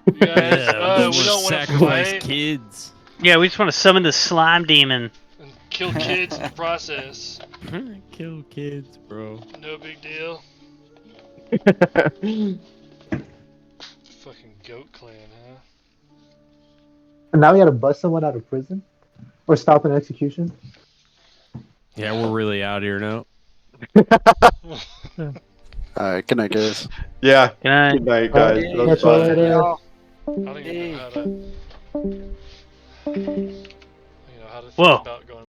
You guys, Yeah, we don't want to sacrifice fight kids. Yeah, we just want to summon the slime demon. and kill kids in the process. Kill kids, bro. No big deal. Fucking Goat Clan, huh? And now we gotta bust someone out of prison? Or stop an execution? Yeah, we're really out here now. All right, good night, guys. Yeah. Good night. Good night, guys. That was Catch you fun. later. I don't even know how to. How to think Whoa. about